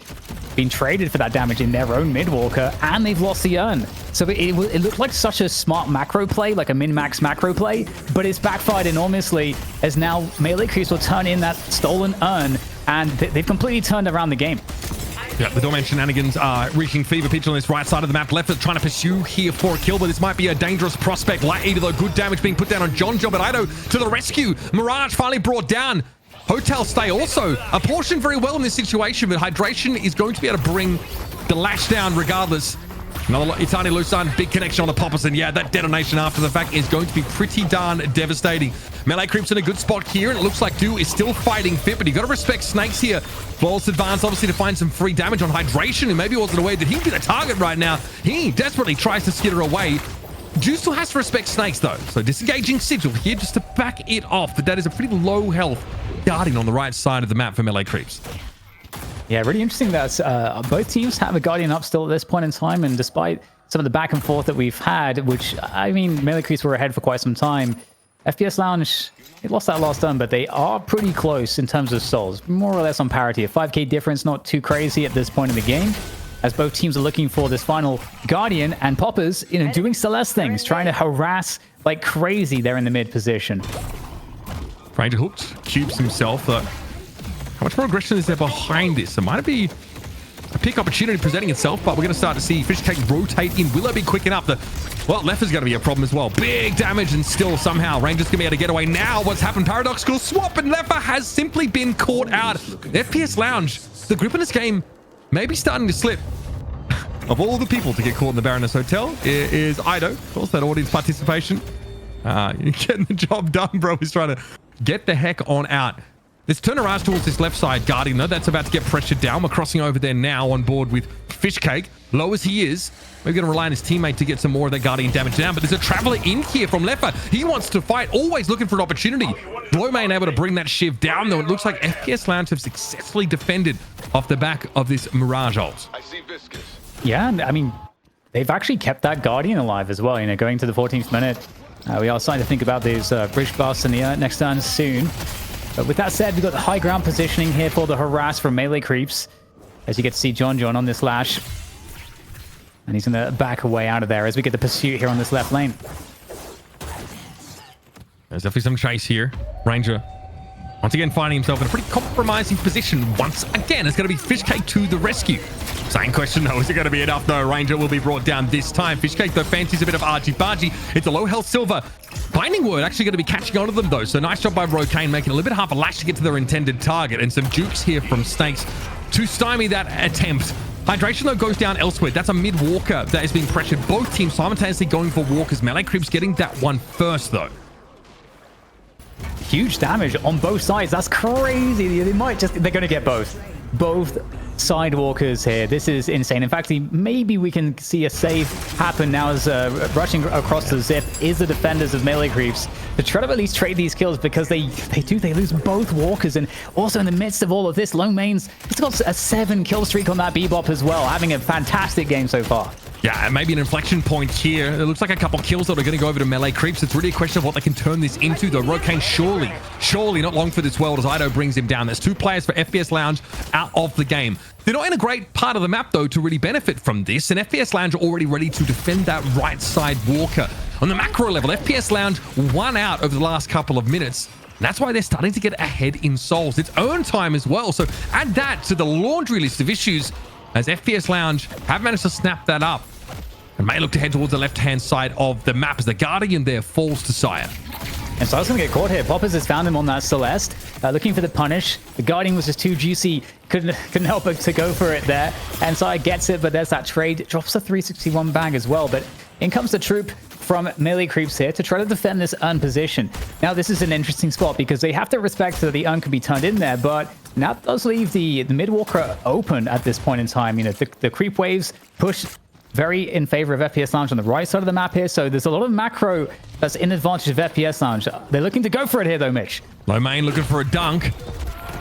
been traded for that damage in their own mid walker, and they've lost the urn. So it looked like such a smart macro play, like a min-max macro play, but it's backfired enormously as now Melee Creeps will turn in that stolen urn, and they've completely turned around the game. Yeah, the Doorman shenanigans are reaching fever pitch on this right side of the map. Left is trying to pursue here for a kill, but this might be a dangerous prospect. Light Eater, though, good damage being put down on John, but Ido to the rescue. Mirage finally brought down. Hotel stay also apportioned very well in this situation, but Hydration is going to be able to bring the lash down regardless. Another Itani Lusan, big connection on the Poppers, and yeah, that detonation after the fact is going to be pretty darn devastating. Melee Creeps in a good spot here, and it looks like Do is still fighting fit, but you got to respect Snakes here. Flawless advance, obviously, to find some free damage on Hydration, who maybe wasn't aware that he'd be the target right now. He desperately tries to skitter away. Do still has to respect Snakes, though, so disengaging Sigil here just to back it off, but that is a pretty low health Guardian on the right side of the map for Melee Creeps. Yeah, really interesting that both teams have a Guardian up still at this point in time, and despite some of the back and forth that we've had, which, I mean, Melee Creeps were ahead for quite some time, FPS Lounge, they lost that last turn, but they are pretty close in terms of souls, more or less on parity. A 5k difference, not too crazy at this point in the game, as both teams are looking for this final Guardian, and Poppers, doing Celeste things, trying to harass like crazy there in the mid position. Ranger hooked, cubes himself. How much more aggression is there behind this? It might be a pick opportunity presenting itself, but we're going to start to see Fishcake rotate in. Will it be quick enough? Well, left is going to be a problem as well. Big damage, and still somehow Ranger's going to be able to get away. Now what's happened? Paradoxical swap, and Leffa has simply been caught out. FPS Lounge, the grip in this game may be starting to slip. Of all the people to get caught in the Baroness Hotel, it is Ido. Of course, that audience participation. You're getting the job done, bro. He's trying to get the heck on out. Let's turn around towards this left side. Guardian, though, that's about to get pressured down. We're crossing over there now on board with Fishcake. Low as he is, we're going to rely on his teammate to get some more of that Guardian damage down. But there's a Traveler in here from Leffa. He wants to fight, always looking for an opportunity. Blowmain able to bring that Shiv down, though. It looks like FPS Lounge have successfully defended off the back of this Mirage ult. I see Viscous. Yeah, and I mean, they've actually kept that Guardian alive as well, you know, going to the 14th minute. We are starting to think about these bridge busts in the next turn soon. But with that said, we've got the high ground positioning here for the harass from melee creeps. As you get to see John on this lash. And he's going to back away out of there as we get the pursuit here on this left lane. There's definitely some chase here. Ranger, once again, finding himself in a pretty compromising position. Once again, it's going to be Fishcake to the rescue. Same question, though. Is it going to be enough? No, Ranger will be brought down this time. Fishcake, though, fancies a bit of argy-bargy. It's a low health Silver. Binding Word actually going to be catching on to them, though. So nice job by Rokane, making a little bit half a lash to get to their intended target. And some jukes here from Snakes to stymie that attempt. Hydration, though, goes down elsewhere. That's a mid-walker that is being pressured. Both teams simultaneously going for walkers. Melee Creeps getting that one first, though. Huge damage on both sides. That's crazy. They're going to get both sidewalkers here. This is insane. In fact, maybe we can see a save happen now as rushing across the zip is the defenders of melee creeps to try to at least trade these kills, because they lose both walkers. And also in the midst of all of this, Lone Main's it's got a 7 kill streak on that Bebop as well, having a fantastic game so far. Yeah, maybe an inflection point here. It looks like a couple kills that are going to go over to melee creeps. It's really a question of what they can turn this into, though. Rokane surely not long for this world as Ido brings him down. There's 2 players for FPS Lounge out of the game. They're not in a great part of the map, though, to really benefit from this. And FPS Lounge are already ready to defend that right side walker. On the macro level, FPS Lounge won out over the last couple of minutes. And that's why they're starting to get ahead in souls. It's own time as well. So add that to the laundry list of issues as FPS Lounge have managed to snap that up. And may look to head towards the left-hand side of the map as the Guardian there falls to Sire. And so I was going to get caught here. Poppers has found him on that Celeste, looking for the punish. The Guardian was just too juicy. Couldn't help but to go for it there. And Sire gets it, but there's that trade. Drops a 361 bag as well. But in comes the troop from melee creeps here to try to defend this urn position. Now, this is an interesting spot because they have to respect that the urn can be turned in there, but now it does leave the mid-walker open at this point in time. You know, the creep waves push very in favor of FPS Lounge on the right side of the map here. So there's a lot of macro that's in advantage of FPS Lounge. They're looking to go for it here, though, Mitch. Low Main looking for a dunk.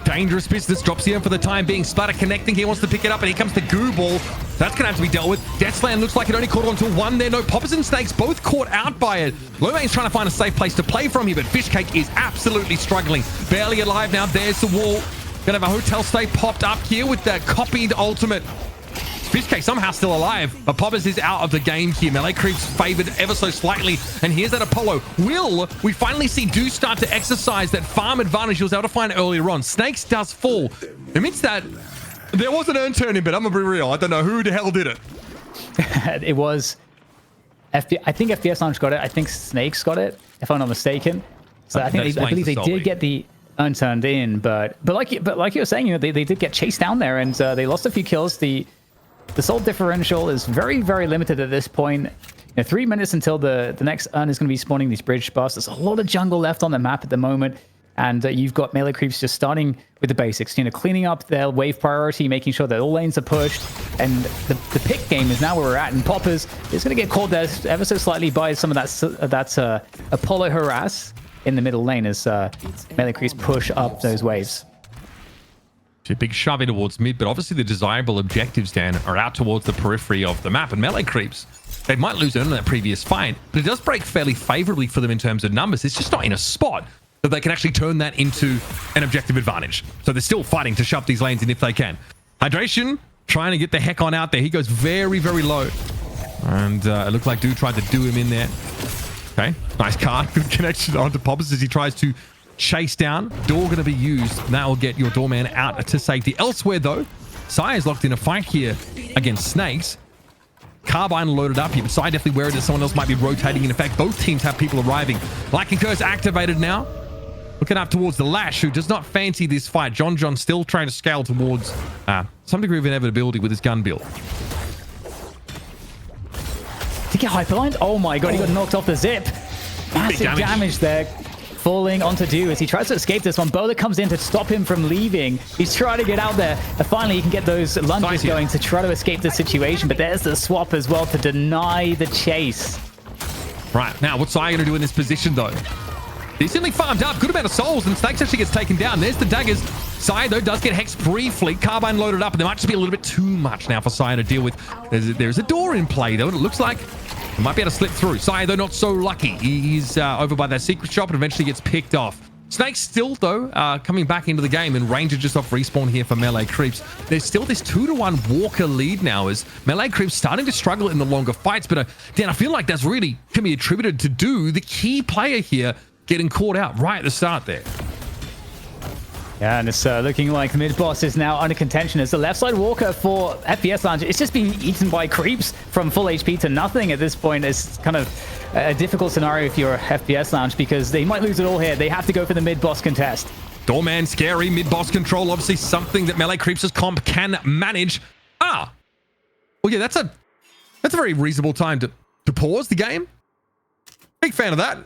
Dangerous business. Drops here for the time being. Splatter connecting. He wants to pick it up, and here comes the goo ball. That's going to have to be dealt with. Deathsland looks like it only caught on to 1 there. No, Poppers and Snakes both caught out by it. Low Main's trying to find a safe place to play from here, but Fishcake is absolutely struggling. Barely alive now. There's the wall. Gonna have a hotel stay popped up here with that copied ultimate. Fishcake somehow still alive, but Poppers is out of the game here. Melee Creeps favored ever so slightly, and here's that Apollo. Will we finally see Do start to exercise that farm advantage he was able to find earlier on? Snakes does fall. Amidst that, there was an urn turning, but I'm gonna be real. I don't know who the hell did it. It was I think FPS Lounge got it. I think Snakes got it, if I'm not mistaken. So I believe they did get the urn turned in, but like you were saying, you know, they did get chased down there, and they lost a few kills. The soul differential is very, very limited at this point. You know, 3 minutes until the next urn is going to be spawning these bridge busts. There's a lot of jungle left on the map at the moment. And you've got melee creeps just starting with the basics, you know, cleaning up their wave priority, making sure that all lanes are pushed. And the pick game is now where we're at. And Poppers is going to get caught there ever so slightly by some of that Apollo harass in the middle lane as melee creeps push up those waves. A big shove in towards mid, but obviously the desirable objectives, Dan, are out towards the periphery of the map. And melee creeps, they might lose in that previous fight, but it does break fairly favorably for them in terms of numbers. It's just not in a spot that they can actually turn that into an objective advantage. So they're still fighting to shove these lanes in if they can. Hydration trying to get the heck on out there. He goes very, very low. And it looked like Do tried to do him in there. Okay, nice card. Good connection onto Poppers as he tries to chase down. Door going to be used. That will get your doorman out to safety. Elsewhere, though, Sire's locked in a fight here against Snakes. Carbine loaded up here, but Sire definitely worried that someone else might be rotating. In fact, both teams have people arriving. Lightning Curse activated now. Looking up towards the Lash, who does not fancy this fight. John still trying to scale towards some degree of inevitability with his gun build. Did he get hyperlined? Oh my god, he got knocked off the zip. Massive damage there. falling onto Do as he tries to escape this one. Bowler comes in to stop him from leaving. He's trying to get out there. And finally, he can get those lunges going to try to escape the situation. But there's the swap as well to deny the chase. Right, now what's Sai going to do in this position, though? Decently farmed up, good amount of souls, and Snakes actually gets taken down. There's the daggers. Sai, though, does get hexed briefly. Carbine loaded up, and there might just be a little bit too much now for Sai to deal with. There's a door in play, though, and it looks like he might be able to slip through. Sai, though, not so lucky. He's over by that secret shop and eventually gets picked off. Snakes still, though, coming back into the game, and Ranger just off respawn here for Melee Creeps. There's still this 2-1 Walker lead now as Melee Creeps starting to struggle in the longer fights. But, Dan, I feel like that's really can be attributed to Do, the key player here, getting caught out right at the start there. Yeah, and it's looking like mid-boss is now under contention as the left side Walker for FPS Lounge. It's just being eaten by creeps from full HP to nothing at this point. It's kind of a difficult scenario if you're FPS Lounge because they might lose it all here. They have to go for the mid-boss contest. Doorman, scary, mid-boss control, obviously something that Melee Creeps' comp can manage. Well, yeah, that's a very reasonable time to pause the game. Big fan of that.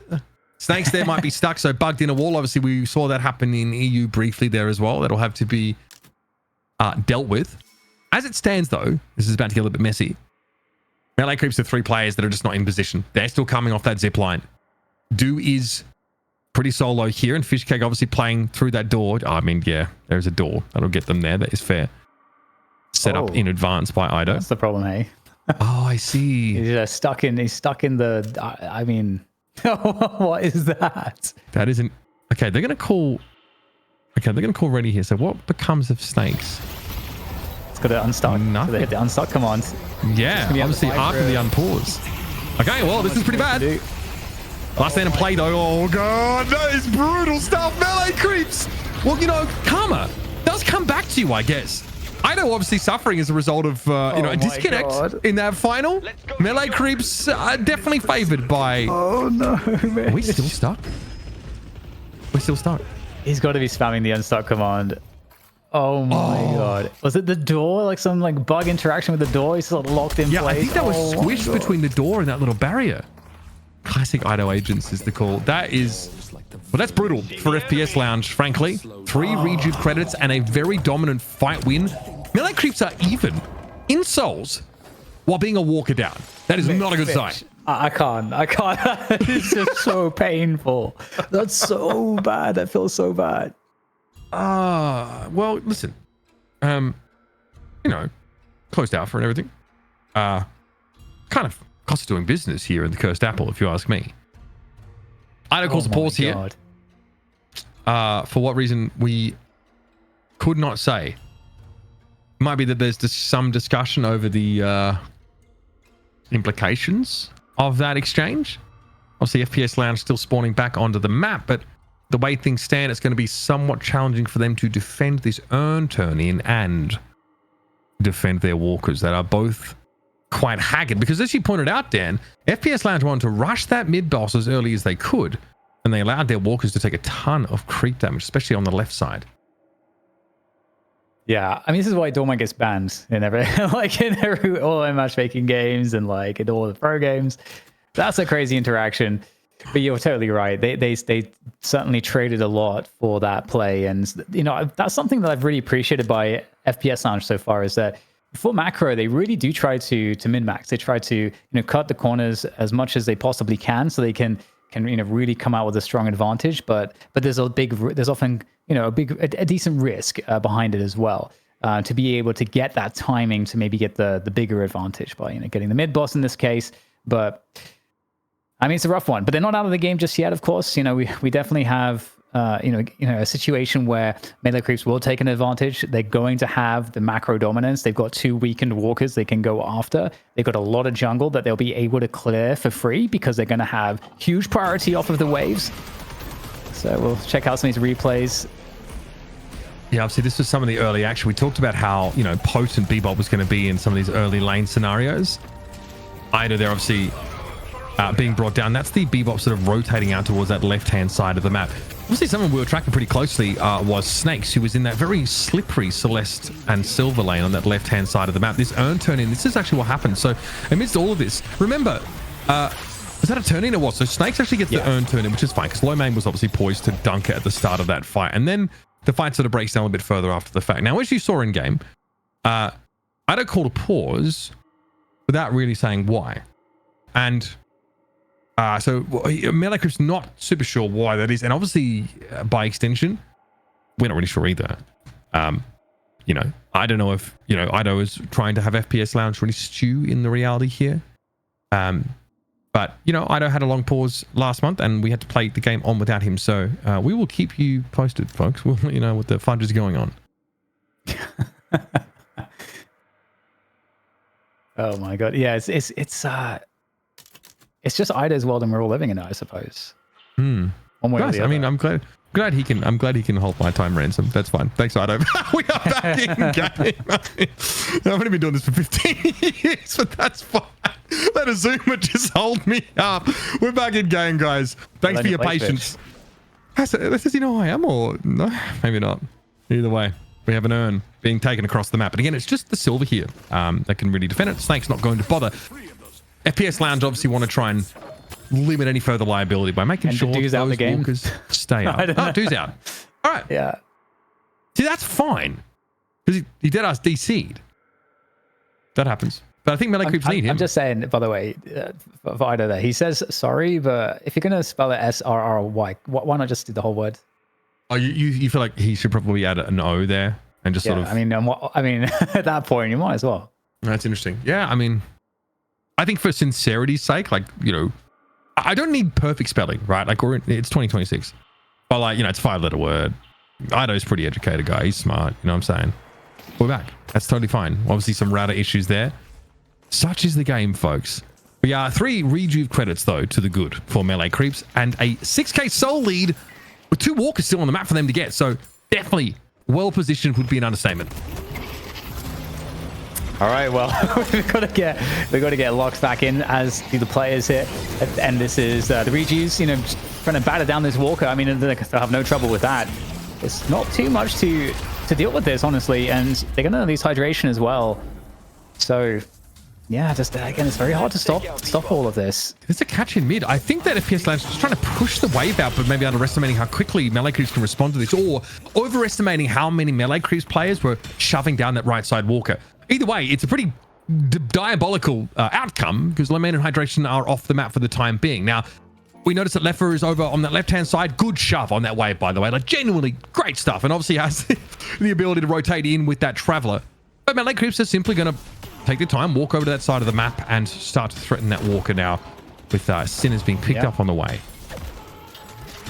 Snakes there might be stuck, so bugged in a wall. Obviously, we saw that happen in EU briefly there as well. That'll have to be dealt with. As it stands, though, this is about to get a little bit messy. Melee Creeps are 3 players that are just not in position. They're still coming off that zip line. Do is pretty solo here, and Fishcake obviously playing through that door. I mean, yeah, there's a door. That'll get them there. That is fair. Set up in advance by Ido. That's the problem, hey? Oh, I see. He's stuck in the... I mean... What is that? That isn't okay. They're gonna call ready here. So what becomes of Snakes? It's got to unstuck. Nothing. So they hit the unstuck command. Yeah, obviously after the unpause. Okay, well, this is pretty bad. Last stand of play though. Oh god, that is brutal stuff. Melee Creeps. Well, you know, karma does come back to you, I guess. I know, obviously suffering as a result of a disconnect in that final. Melee Creeps are definitely favored by. Oh no, man. Are we still stuck? We're still stuck. He's got to be spamming the unstuck command. Oh my god. Was it the door? Like some bug interaction with the door? He's sort of locked in place. Yeah, I think that was squished between the door and that little barrier. Classic Ido agents is the call. That is... Well, that's brutal for FPS Lounge, frankly. 3 rejuve credits and a very dominant fight win. Melee Creeps are even in souls while being a walker down. That is not a good sign. I can't. It's just so painful. That's so bad. That feels so bad. Well, listen. Closed Alpha and everything. Kind of cost of doing business here in the Cursed Apple, if you ask me. Ido calls a pause here. For what reason we could not say. Might be that there's just some discussion over the implications of that exchange. Obviously, FPS Lounge still spawning back onto the map, but the way things stand, it's going to be somewhat challenging for them to defend this urn turn in and defend their walkers that are both quite haggard. Because as you pointed out, Dan, FPS Lounge wanted to rush that mid boss as early as they could, and they allowed their walkers to take a ton of creep damage, especially on the left side. Yeah, I mean, this is why Dorman gets banned in every all the matchmaking games and in all the pro games. That's a crazy interaction. But you're totally right. They certainly traded a lot for that play, and that's something that I've really appreciated by FPS Lounge so far is that for macro they really do try to min-max. They try to cut the corners as much as they possibly can, so they can really come out with a strong advantage. But there's often a decent risk behind it as well, to be able to get that timing to maybe get the bigger advantage by getting the mid boss in this case. But I mean, it's a rough one. But they're not out of the game just yet. Of course, we definitely have a situation where Melee Creeps will take an advantage. They're going to have the macro dominance. They've got 2 weakened walkers they can go after. They've got a lot of jungle that they'll be able to clear for free because they're going to have huge priority off of the waves. So we'll check out some of these replays. Yeah, obviously this was some of the early action. We talked about how potent Bebop was going to be in some of these early lane scenarios. Ido, they're obviously being brought down. That's the Bebop sort of rotating out towards that left-hand side of the map. Obviously, someone we were tracking pretty closely was Snakes, who was in that very slippery Celeste and Silver lane on that left-hand side of the map. This urn turn in, this is actually what happened. So amidst all of this, remember, Was that a turn in? It was. So Snakes actually gets the earned turn in, which is fine because Lomain was obviously poised to dunk it at the start of that fight. And then the fight sort of breaks down a bit further after the fact. Now, as you saw in game, I don't call a pause without really saying why. And so Melee Creep's not super sure why that is. And obviously, by extension, we're not really sure either. I don't know if, Ido is trying to have FPS Lounge really stew in the reality here. But, Ido had a long pause last month and we had to play the game on without him. So we will keep you posted, folks. We'll let you know what the fudge is going on. Oh my God. Yeah, it's just Ida's world and we're all living in it, I suppose. One way or the other. I mean, I'm glad he can hold my time ransom. That's fine. Thanks, Ido. We are back in game. I've only been doing this for 15 years, but that's fine. Let Azuma just hold me up. We're back in game, guys. Thanks for your patience. Does he know who I am or no? Maybe not. Either way, we have an urn being taken across the map. And again, it's just the silver here that can really defend it. Snake's not going to bother. FPS Lounge obviously want to try and limit any further liability by making sure those out the game. walkers stay out. Oh, Du's out. All right. Yeah. See, that's fine. Because he did us DC'd. That happens. But I think Melee Creeps need him. I'm just saying, by the way, for Ida there, he says sorry, but if you're going to spell it SRRY, why not just do the whole word? Oh, you feel like he should probably add an O there and just sort of... I mean, at that point, you might as well. That's interesting. Yeah, I mean, I think for sincerity's sake, I don't need perfect spelling, right? Like, it's 2026. But, it's a 5-letter word. Ido's pretty educated guy. He's smart. You know what I'm saying? We're back. That's totally fine. Obviously, some router issues there. Such is the game, folks. We are 3 rejuve credits, though, to the good for Melee Creeps and a 6k soul lead with 2 walkers still on the map for them to get. So, definitely well-positioned would be an understatement. All right, well, we've got to get Locks back in, as do the players here, and this is the Rejuves, trying to batter down this Walker. I mean, they'll have no trouble with that. It's not too much to deal with this, honestly, and they're going to lose hydration as well. So, yeah, just again, it's very hard to stop all of this. There's a catch in mid. I think that FPS Lounge is just trying to push the wave out, but maybe underestimating how quickly Melee Creeps can respond to this, or overestimating how many Melee Creeps players were shoving down that right side Walker. Either way, it's a pretty diabolical outcome because Lomain and Hydration are off the map for the time being. Now, we notice that Leffer is over on that left-hand side. Good shove on that wave, by the way. Like, genuinely great stuff. And obviously has the ability to rotate in with that Traveler. But Melee Creeps are simply going to take their time, walk over to that side of the map and start to threaten that Walker now with Sinners being picked up on the way.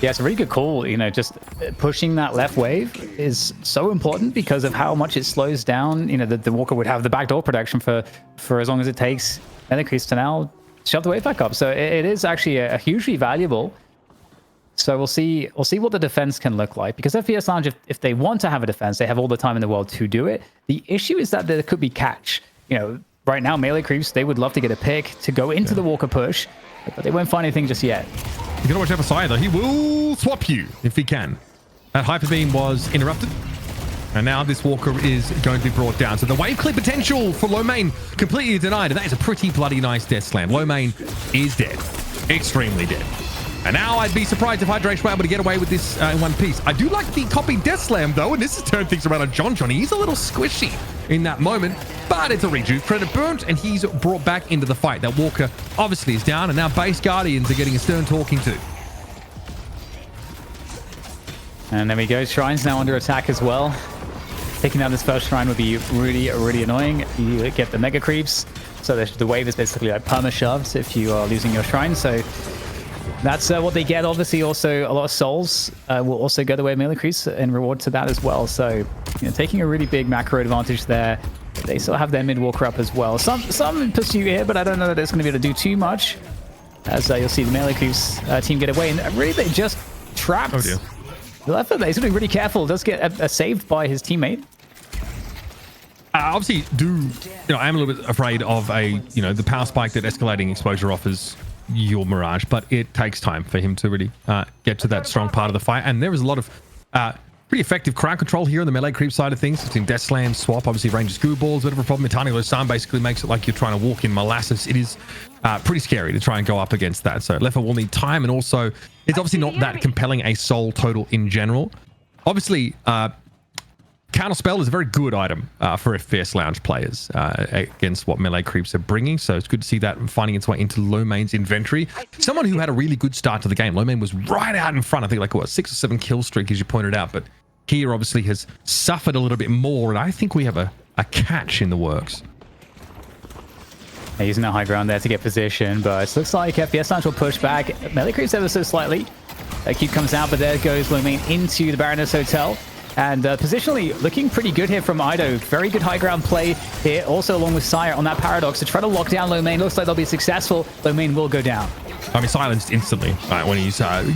Yeah, it's a really good call. Just pushing that left wave is so important because of how much it slows down. The Walker would have the backdoor protection for as long as it takes Melee Creeps to now shove the wave back up. So it is actually a hugely valuable. So we'll see what the defense can look like, because FPS Lounge, if they want to have a defense, they have all the time in the world to do it. The issue is that there could be catch. Right now, Melee Creeps, they would love to get a pick to go into the Walker push, but they won't find anything just yet. You gotta watch out for Sai, though. He will swap you if he can. That Hyper Beam was interrupted. And now this Walker is going to be brought down. So the wave clip potential for Lomain completely denied. And that is a pretty bloody nice death slam. Lomain is dead. Extremely dead. And now I'd be surprised if Hydration were able to get away with this in one piece. I do like the copy death slam, though. And this has turned things around on John. He's a little squishy in that moment. But it's a rejuve. Credit burnt, and he's brought back into the fight. That Walker obviously is down. And now base Guardians are getting a stern talking to. And there we go. Shrine's now under attack as well. Taking down this first Shrine would be really, really annoying. You get the Mega Creeps. So the wave is basically like perma-shoved if you are losing your Shrine. So that's what they get. Obviously, also a lot of souls will also go the way of Melee Creeps in reward to that as well. So, taking a really big macro advantage there. They still have their mid Walker up as well. Some pursuit here, but I don't know that it's going to be able to do too much. As you'll see the Melee Creeps team get away. And really, they just trapped. Oh dear. Leffer, he's being really careful. Does get saved by his teammate. Obviously, I am a little bit afraid of the power spike that escalating exposure offers your Mirage, but it takes time for him to really get to that strong part of the fight. And there is a lot of Pretty effective crowd control here on the melee creep side of things. Between Death Slam, Swap, obviously ranges goo balls, bit of a problem. Tiny Losan basically makes it like you're trying to walk in molasses. It is pretty scary to try and go up against that. So Lefa will need time, and also it's obviously not that compelling a soul total in general. Obviously, Counterspell is a very good item for FPS Lounge players against what melee creeps are bringing. So it's good to see that finding its way into Lomain's inventory. Someone who had a really good start to the game. Lomain was right out in front. I think like what 6 or 7 kill streak, as you pointed out. But here obviously has suffered a little bit more, and I think we have a catch in the works. Using the high ground there to get position, but it looks like FPS Lounge will push back. Melee creeps ever so slightly. Cube comes out, but there goes Lomain into the Baroness Hotel. And positionally, looking pretty good here from Ido. Very good high ground play here, also along with Sire on that Paradox to try to lock down Lomain. Looks like they'll be successful. Lomain will go down. I mean, silenced instantly when he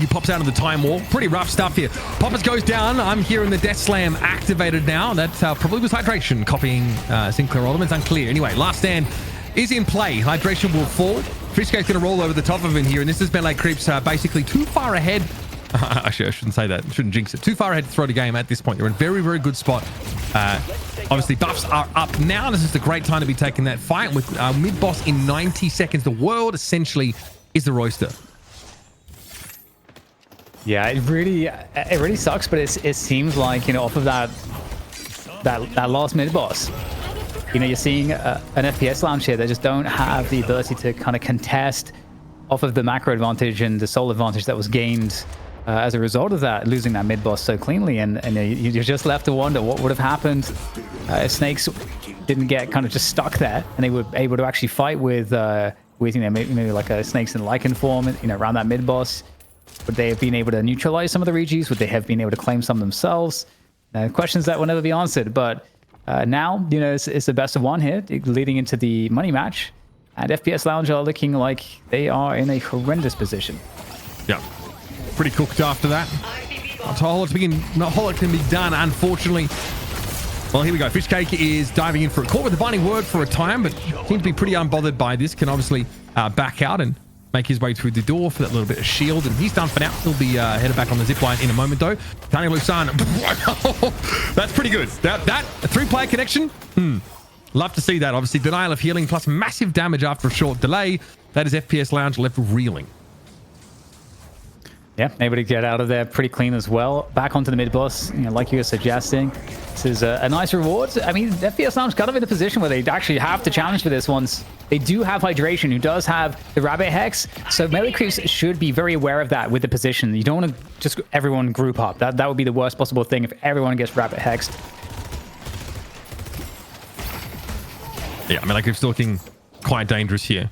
pops out of the time wall. Pretty rough stuff here. Poppers goes down. I'm hearing the Death Slam activated now. That probably was Hydration copying Sinclair Alderman's unclear. Anyway, last stand is in play. Hydration will fall. Fishcake's going to roll over the top of him here, and this is melee creeps basically too far ahead. Actually, I shouldn't say that. I shouldn't jinx it. Too far ahead to throw the game at this point. They're in a very, very good spot. Obviously, buffs are up now. This is the great time to be taking that fight with mid-boss in 90 seconds. The world essentially is the Royster. Yeah, it really sucks, but it seems like, you know, off of that last mid-boss, you know, you're seeing an FPS Lounge here that just don't have the ability to kind of contest off of the macro advantage and the soul advantage that was gained as a result of that, losing that mid-boss so cleanly. And you're just left to wonder what would have happened if Snakes didn't get kind of just stuck there and they were able to actually fight with you know, maybe like a Snakes in Lycan form, you know, around that mid-boss. Would they have been able to neutralize some of the Regis? Would they have been able to claim some themselves? Questions that will never be answered. But now, you know, it's the best of one here, leading into the money match. And FPS Lounge are looking like they are in a horrendous position. Yeah, pretty cooked after that. Not a whole lot can be done, unfortunately. Well, here we go. Fishcake is diving in for a caught with the binding word for a time, but seems to be pretty unbothered by this. Can obviously back out and make his way through the door for that little bit of shield, and he's done for now. He'll be headed back on the zipline in a moment, though. Tiny Lusan, that's pretty good. That a 3-player connection. Love to see that. Obviously, denial of healing plus massive damage after a short delay. That is FPS Lounge left reeling. Yeah, able to get out of there pretty clean as well. Back onto the mid-boss, you know, like you were suggesting. This is a nice reward. I mean, FPS Lounge kind of in a position where they actually have to challenge for this once. They do have Hydration, who does have the Rabbit Hex. So melee creeps should be very aware of that with the position. You don't want to just everyone group up. That would be the worst possible thing if everyone gets Rabbit Hexed. Yeah, I mean, like, it's looking quite dangerous here.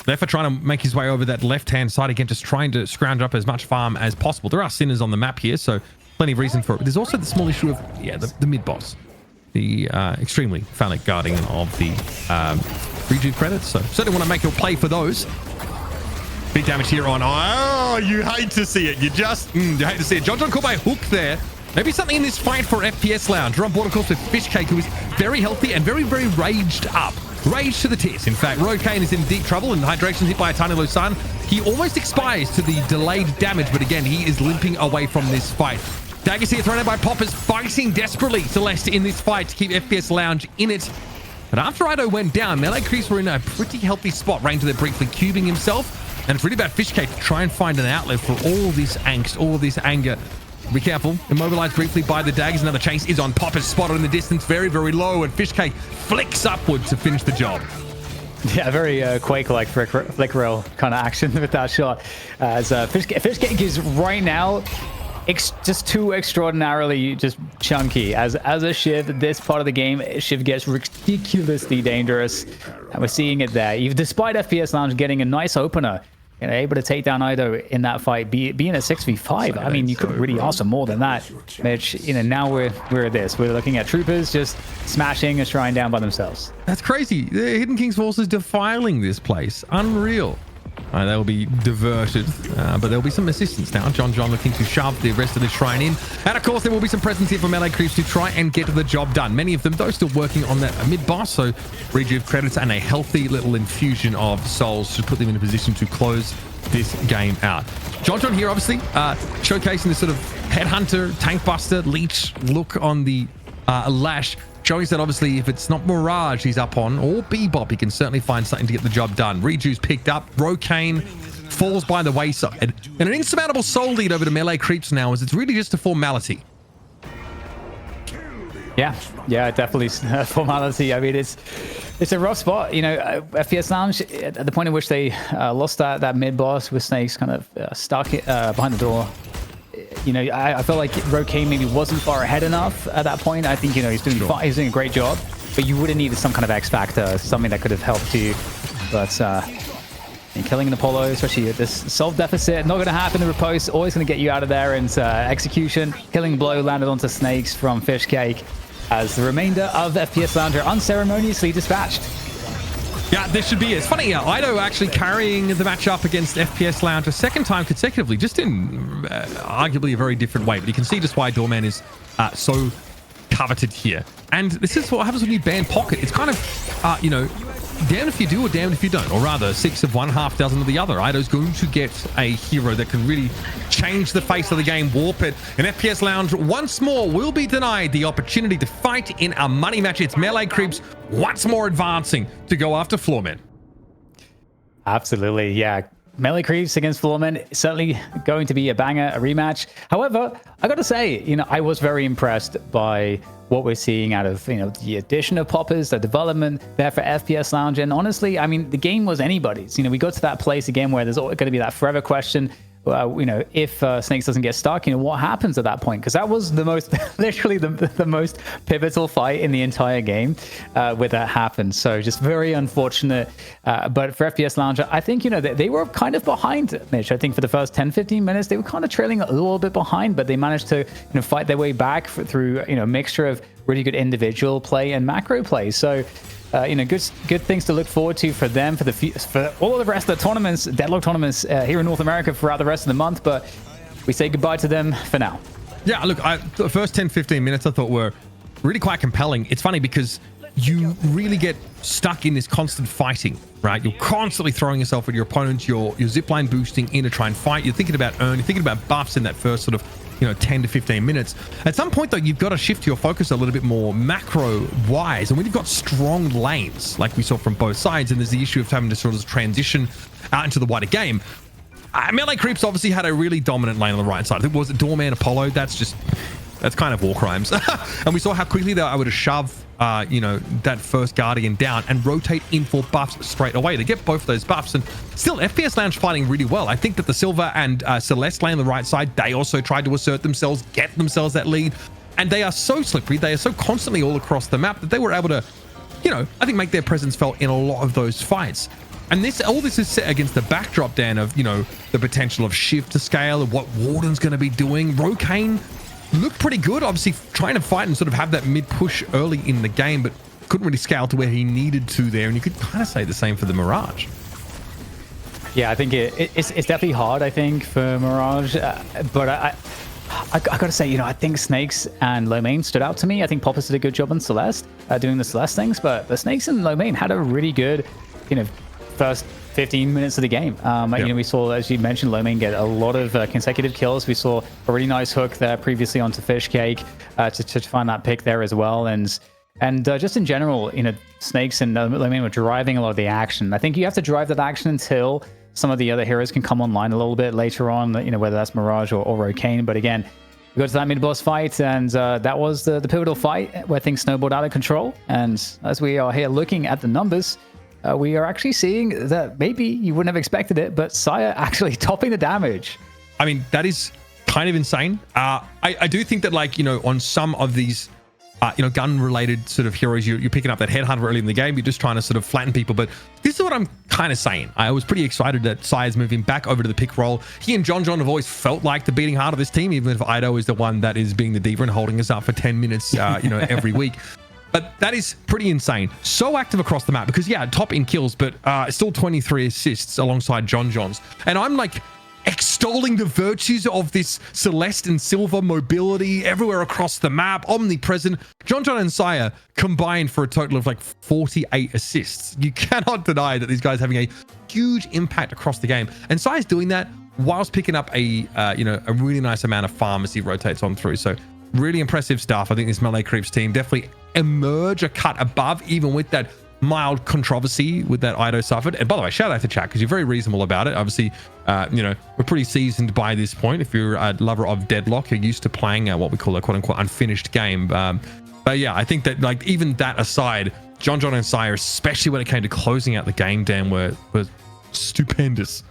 Therefore, trying to make his way over that left-hand side again, just trying to scrounge up as much farm as possible. There are sinners on the map here, so plenty of reason for it. But there's also the small issue of, yeah, the mid-boss. The extremely phallic guardian of the rejuve credits. So certainly want to make your play for those. Big damage here on... Oh, you hate to see it. You just... you hate to see it. John caught by a hook there. Maybe something in this fight for FPS Lounge. We're on board, of course, with Fishcake, who is very healthy and very, very raged up. Raged to the tits. In fact, Rocaine is in deep trouble, and Hydration hit by a tiny Lusan. He almost expires to the delayed damage, but again, he is limping away from this fight. Daggers here thrown out by Poppers, fighting desperately Celeste in this fight to keep FPS Lounge in it. But after Ido went down, melee creeps were in a pretty healthy spot. Ranger there briefly cubing himself, and it's really about Fishcake to try and find an outlet for all this angst, all of this anger. Be careful. Immobilized briefly by the daggers. Another chase is on Poppers, spotted in the distance, very, very low, and Fishcake flicks upwards to finish the job. Yeah, very Quake-like flick roll kind of action with that shot. As Fishcake is right now just too extraordinarily just chunky. As a Shiv, this part of the game, Shiv gets ridiculously dangerous, and we're seeing it there. Even despite FPS Lounge getting a nice opener, you know, able to take down Ido in that fight, being a 6v5. I mean, you couldn't really ask for more than that, Mitch. You know, now we're at this. We're looking at troopers just smashing a shrine down by themselves. That's crazy. The Hidden King's forces defiling this place. Unreal. They'll be diverted, but there'll be some assistance now. John looking to shove the rest of the shrine in. And of course, there will be some presence here for melee creeps to try and get the job done. Many of them, though, still working on that mid-boss, so rejuve credits and a healthy little infusion of souls should put them in a position to close this game out. John here, obviously, showcasing this sort of headhunter, tank buster, leech look on the lash. Showing that obviously if it's not Mirage he's up on or Bebop, he can certainly find something to get the job done. Rejuve's picked up. Rocane falls by the wayside. And an insurmountable soul lead over to melee creeps now as it's really just a formality. Yeah, definitely formality. I mean, it's a rough spot. You know, FPS Lounge, at the point at which they lost that mid-boss with Snakes kind of stuck behind the door. You know, I felt like Rocane maybe wasn't far ahead enough at that point. I think, you know, he's doing fine, he's doing a great job, but you would have needed some kind of X factor, something that could have helped you. But killing an Apollo, especially at this solve deficit, not going to happen. The riposte always going to get you out of there, and execution, killing blow landed onto Snakes from Fishcake as the remainder of FPS Lounge are unceremoniously dispatched. Yeah, this should be it. It's funny, Ido actually carrying the matchup against FPS Lounge a second time consecutively, just in arguably a very different way. But you can see just why Doorman is so coveted here. And this is what happens when you ban Pocket. It's kind of, you know, damned if you do or damned if you don't. Or rather, 6 of one, half dozen of the other. Ido's going to get a hero that can really change the face of the game, warp it. And FPS Lounge once more will be denied the opportunity to fight in a money match. It's melee creeps once more advancing to go after Floorman. Absolutely, yeah. Melee creeps against Floorman, certainly going to be a banger, a rematch. However, I got to say, you know, I was very impressed by what we're seeing out of, you know, the addition of poppers, the development there for FPS Lounge. And honestly, I mean, the game was anybody's. You know, we got to that place again where there's going to be that forever question. You know, if Snakes doesn't get stuck, you know, what happens at that point? Because that was the most, literally the most pivotal fight in the entire game where that happened. So just very unfortunate. But for FPS Lounge, I think, you know, they were kind of behind, Mitch. I think for the first 10, 15 minutes, they were kind of trailing a little bit behind, but they managed to, you know, fight their way back through, you know, a mixture of really good individual play and macro play. So, you know, good things to look forward to for them for all of the rest of the tournaments, Deadlock tournaments here in North America throughout the rest of the month. But we say goodbye to them for now. Yeah, look, the first 10, 15 minutes I thought were really quite compelling. It's funny because you really get stuck in this constant fighting, right? You're constantly throwing yourself at your opponents. You're zipline boosting in to try and fight. You're thinking about earn. You're thinking about buffs in that first sort of, you know, 10 to 15 minutes. At some point, though, you've got to shift your focus a little bit more macro-wise. And when you've got strong lanes, like we saw from both sides, and there's the issue of having to sort of transition out into the wider game, melee creeps obviously had a really dominant lane on the right side. I think, was it Doorman, Apollo? That's kind of war crimes. And we saw how quickly they were able to shove, you know, that first Guardian down and rotate in for buffs straight away to get both of those buffs. And still, FPS Lounge fighting really well. I think that the Silver and Celeste lane on the right side, they also tried to assert themselves, get themselves that lead. And they are so slippery, they are so constantly all across the map that they were able to, you know, I think make their presence felt in a lot of those fights. And all this is set against the backdrop, Dan, of, you know, the potential of shift to scale, of what Warden's going to be doing. Rocane looked pretty good, obviously trying to fight and sort of have that mid push early in the game, but couldn't really scale to where he needed to there. And you could kind of say the same for the Mirage. Yeah, I think it's definitely hard, I think, for Mirage. But I got to say, you know, I think Snakes and Lomain stood out to me. I think Poppers did a good job on Celeste, doing the Celeste things, but the Snakes and Lomain had a really good, you know, first 15 minutes of the game. You know, we saw, as you mentioned, Lomain get a lot of consecutive kills. We saw a really nice hook there previously onto Fishcake to find that pick there as well. And just in general, you know, Snakes and Lomain were driving a lot of the action. I think you have to drive that action until some of the other heroes can come online a little bit later on, you know, whether that's Mirage or Rocane. But again, we got to that mid-boss fight, and that was the pivotal fight where things snowballed out of control. And as we are here looking at the numbers, we are actually seeing that maybe you wouldn't have expected it, but Saya actually topping the damage. I mean, that is kind of insane. I do think that, like, you know, on some of these, you know, gun-related sort of heroes, you're picking up that headhunter early in the game. You're just trying to sort of flatten people. But this is what I'm kind of saying. I was pretty excited that Saya's moving back over to the pick role. He and John have always felt like the beating heart of this team, even if Ido is the one that is being the diva and holding us up for 10 minutes, you know, every week. But that is pretty insane. So active across the map because, yeah, top in kills, but still 23 assists alongside John Johns. And I'm like extolling the virtues of this Celeste and Silver mobility everywhere across the map, omnipresent. John and Sire combined for a total of like 48 assists. You cannot deny that these guys are having a huge impact across the game. And Sire's doing that whilst picking up a really nice amount of farm as he rotates on through. So really impressive stuff. I think this Melee Creeps team definitely emerge a cut above, even with that mild controversy with that Ido suffered. And by the way, shout out to chat because you're very reasonable about it. Obviously, we're pretty seasoned by this point. If you're a lover of Deadlock, you're used to playing what we call a quote unquote unfinished game. But yeah, I think that like even that aside, John and Sire, especially when it came to closing out the game, Dan, were stupendous.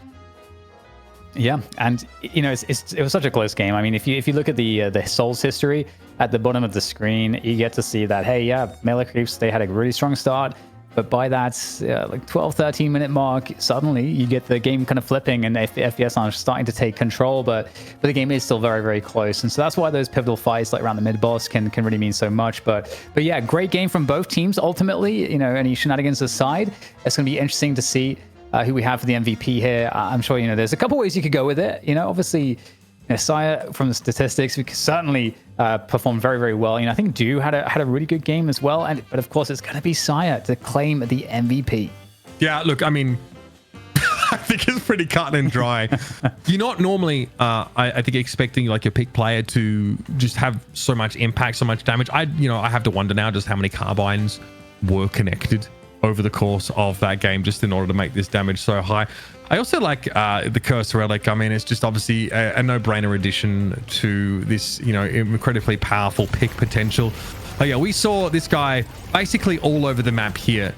Yeah, and it was such a close game. I mean, if you look at the Souls history at the bottom of the screen, you get to see that, hey, yeah, Melee Creeps, they had a really strong start, but by that like 12-13 minute mark, suddenly you get the game kind of flipping and FPS Lounge starting to take control, but the game is still very, very close. And so that's why those pivotal fights like around the mid boss can really mean so much. But yeah, great game from both teams ultimately. Any shenanigans aside, it's going to be interesting to see who we have for the MVP here. I'm sure, there's a couple ways you could go with it. Obviously, Sire from the statistics, we certainly performed very, very well. I think Do had a really good game as well. But of course, it's going to be Sire to claim the MVP. Yeah, look, I mean, I think it's pretty cut and dry. You're not normally, I think, expecting like your pick player to just have so much impact, so much damage. I have to wonder now just how many carbines were connected over the course of that game just in order to make this damage so high. I also like the Curse Relic. I mean, it's just obviously a no-brainer addition to this, incredibly powerful pick potential. Oh yeah, we saw this guy basically all over the map here.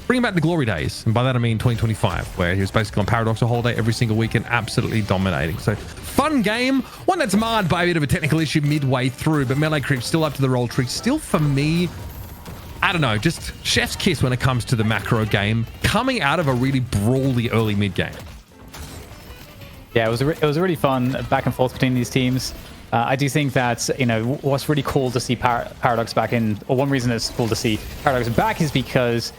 Bringing back the glory days, and by that I mean 2025, where he was basically on Paradox a whole day every single week and absolutely dominating. So fun game, one that's marred by a bit of a technical issue midway through, but Melee Creep still up to the roll trick. Still for me, I don't know, just chef's kiss when it comes to the macro game, coming out of a really brawly early mid game. Yeah, it was a really fun back and forth between these teams. I do think that what's really cool to see Paradox back in, or one reason it's cool to see Paradox back is because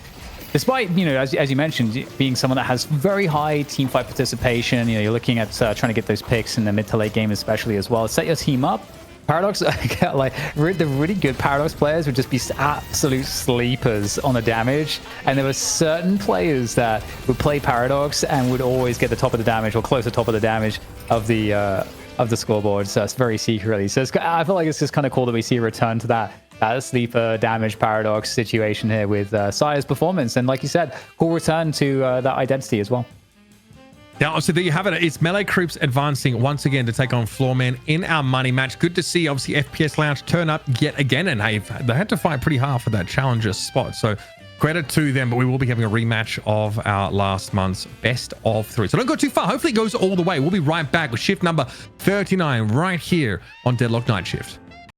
despite as you mentioned, being someone that has very high team fight participation, you're looking at trying to get those picks in the mid to late game especially as well. Set your team up. Paradox, like the really good Paradox players would just be absolute sleepers on the damage, and there were certain players that would play Paradox and would always get the top of the damage or close to the top of the damage of the scoreboard. So it's very secretly. So I feel like it's just kind of cool that we see a return to that sleeper damage Paradox situation here with Sire's performance, and like you said, cool return to that identity as well. Now, so there you have it. It's Melee Creeps advancing once again to take on Floorman in our money match. Good to see, obviously, FPS Lounge turn up yet again, and they had to fight pretty hard for that challenger spot. So credit to them, but we will be having a rematch of our last month's best of 3. So don't go too far. Hopefully it goes all the way. We'll be right back with shift number 39 right here on Deadlock Night Shift.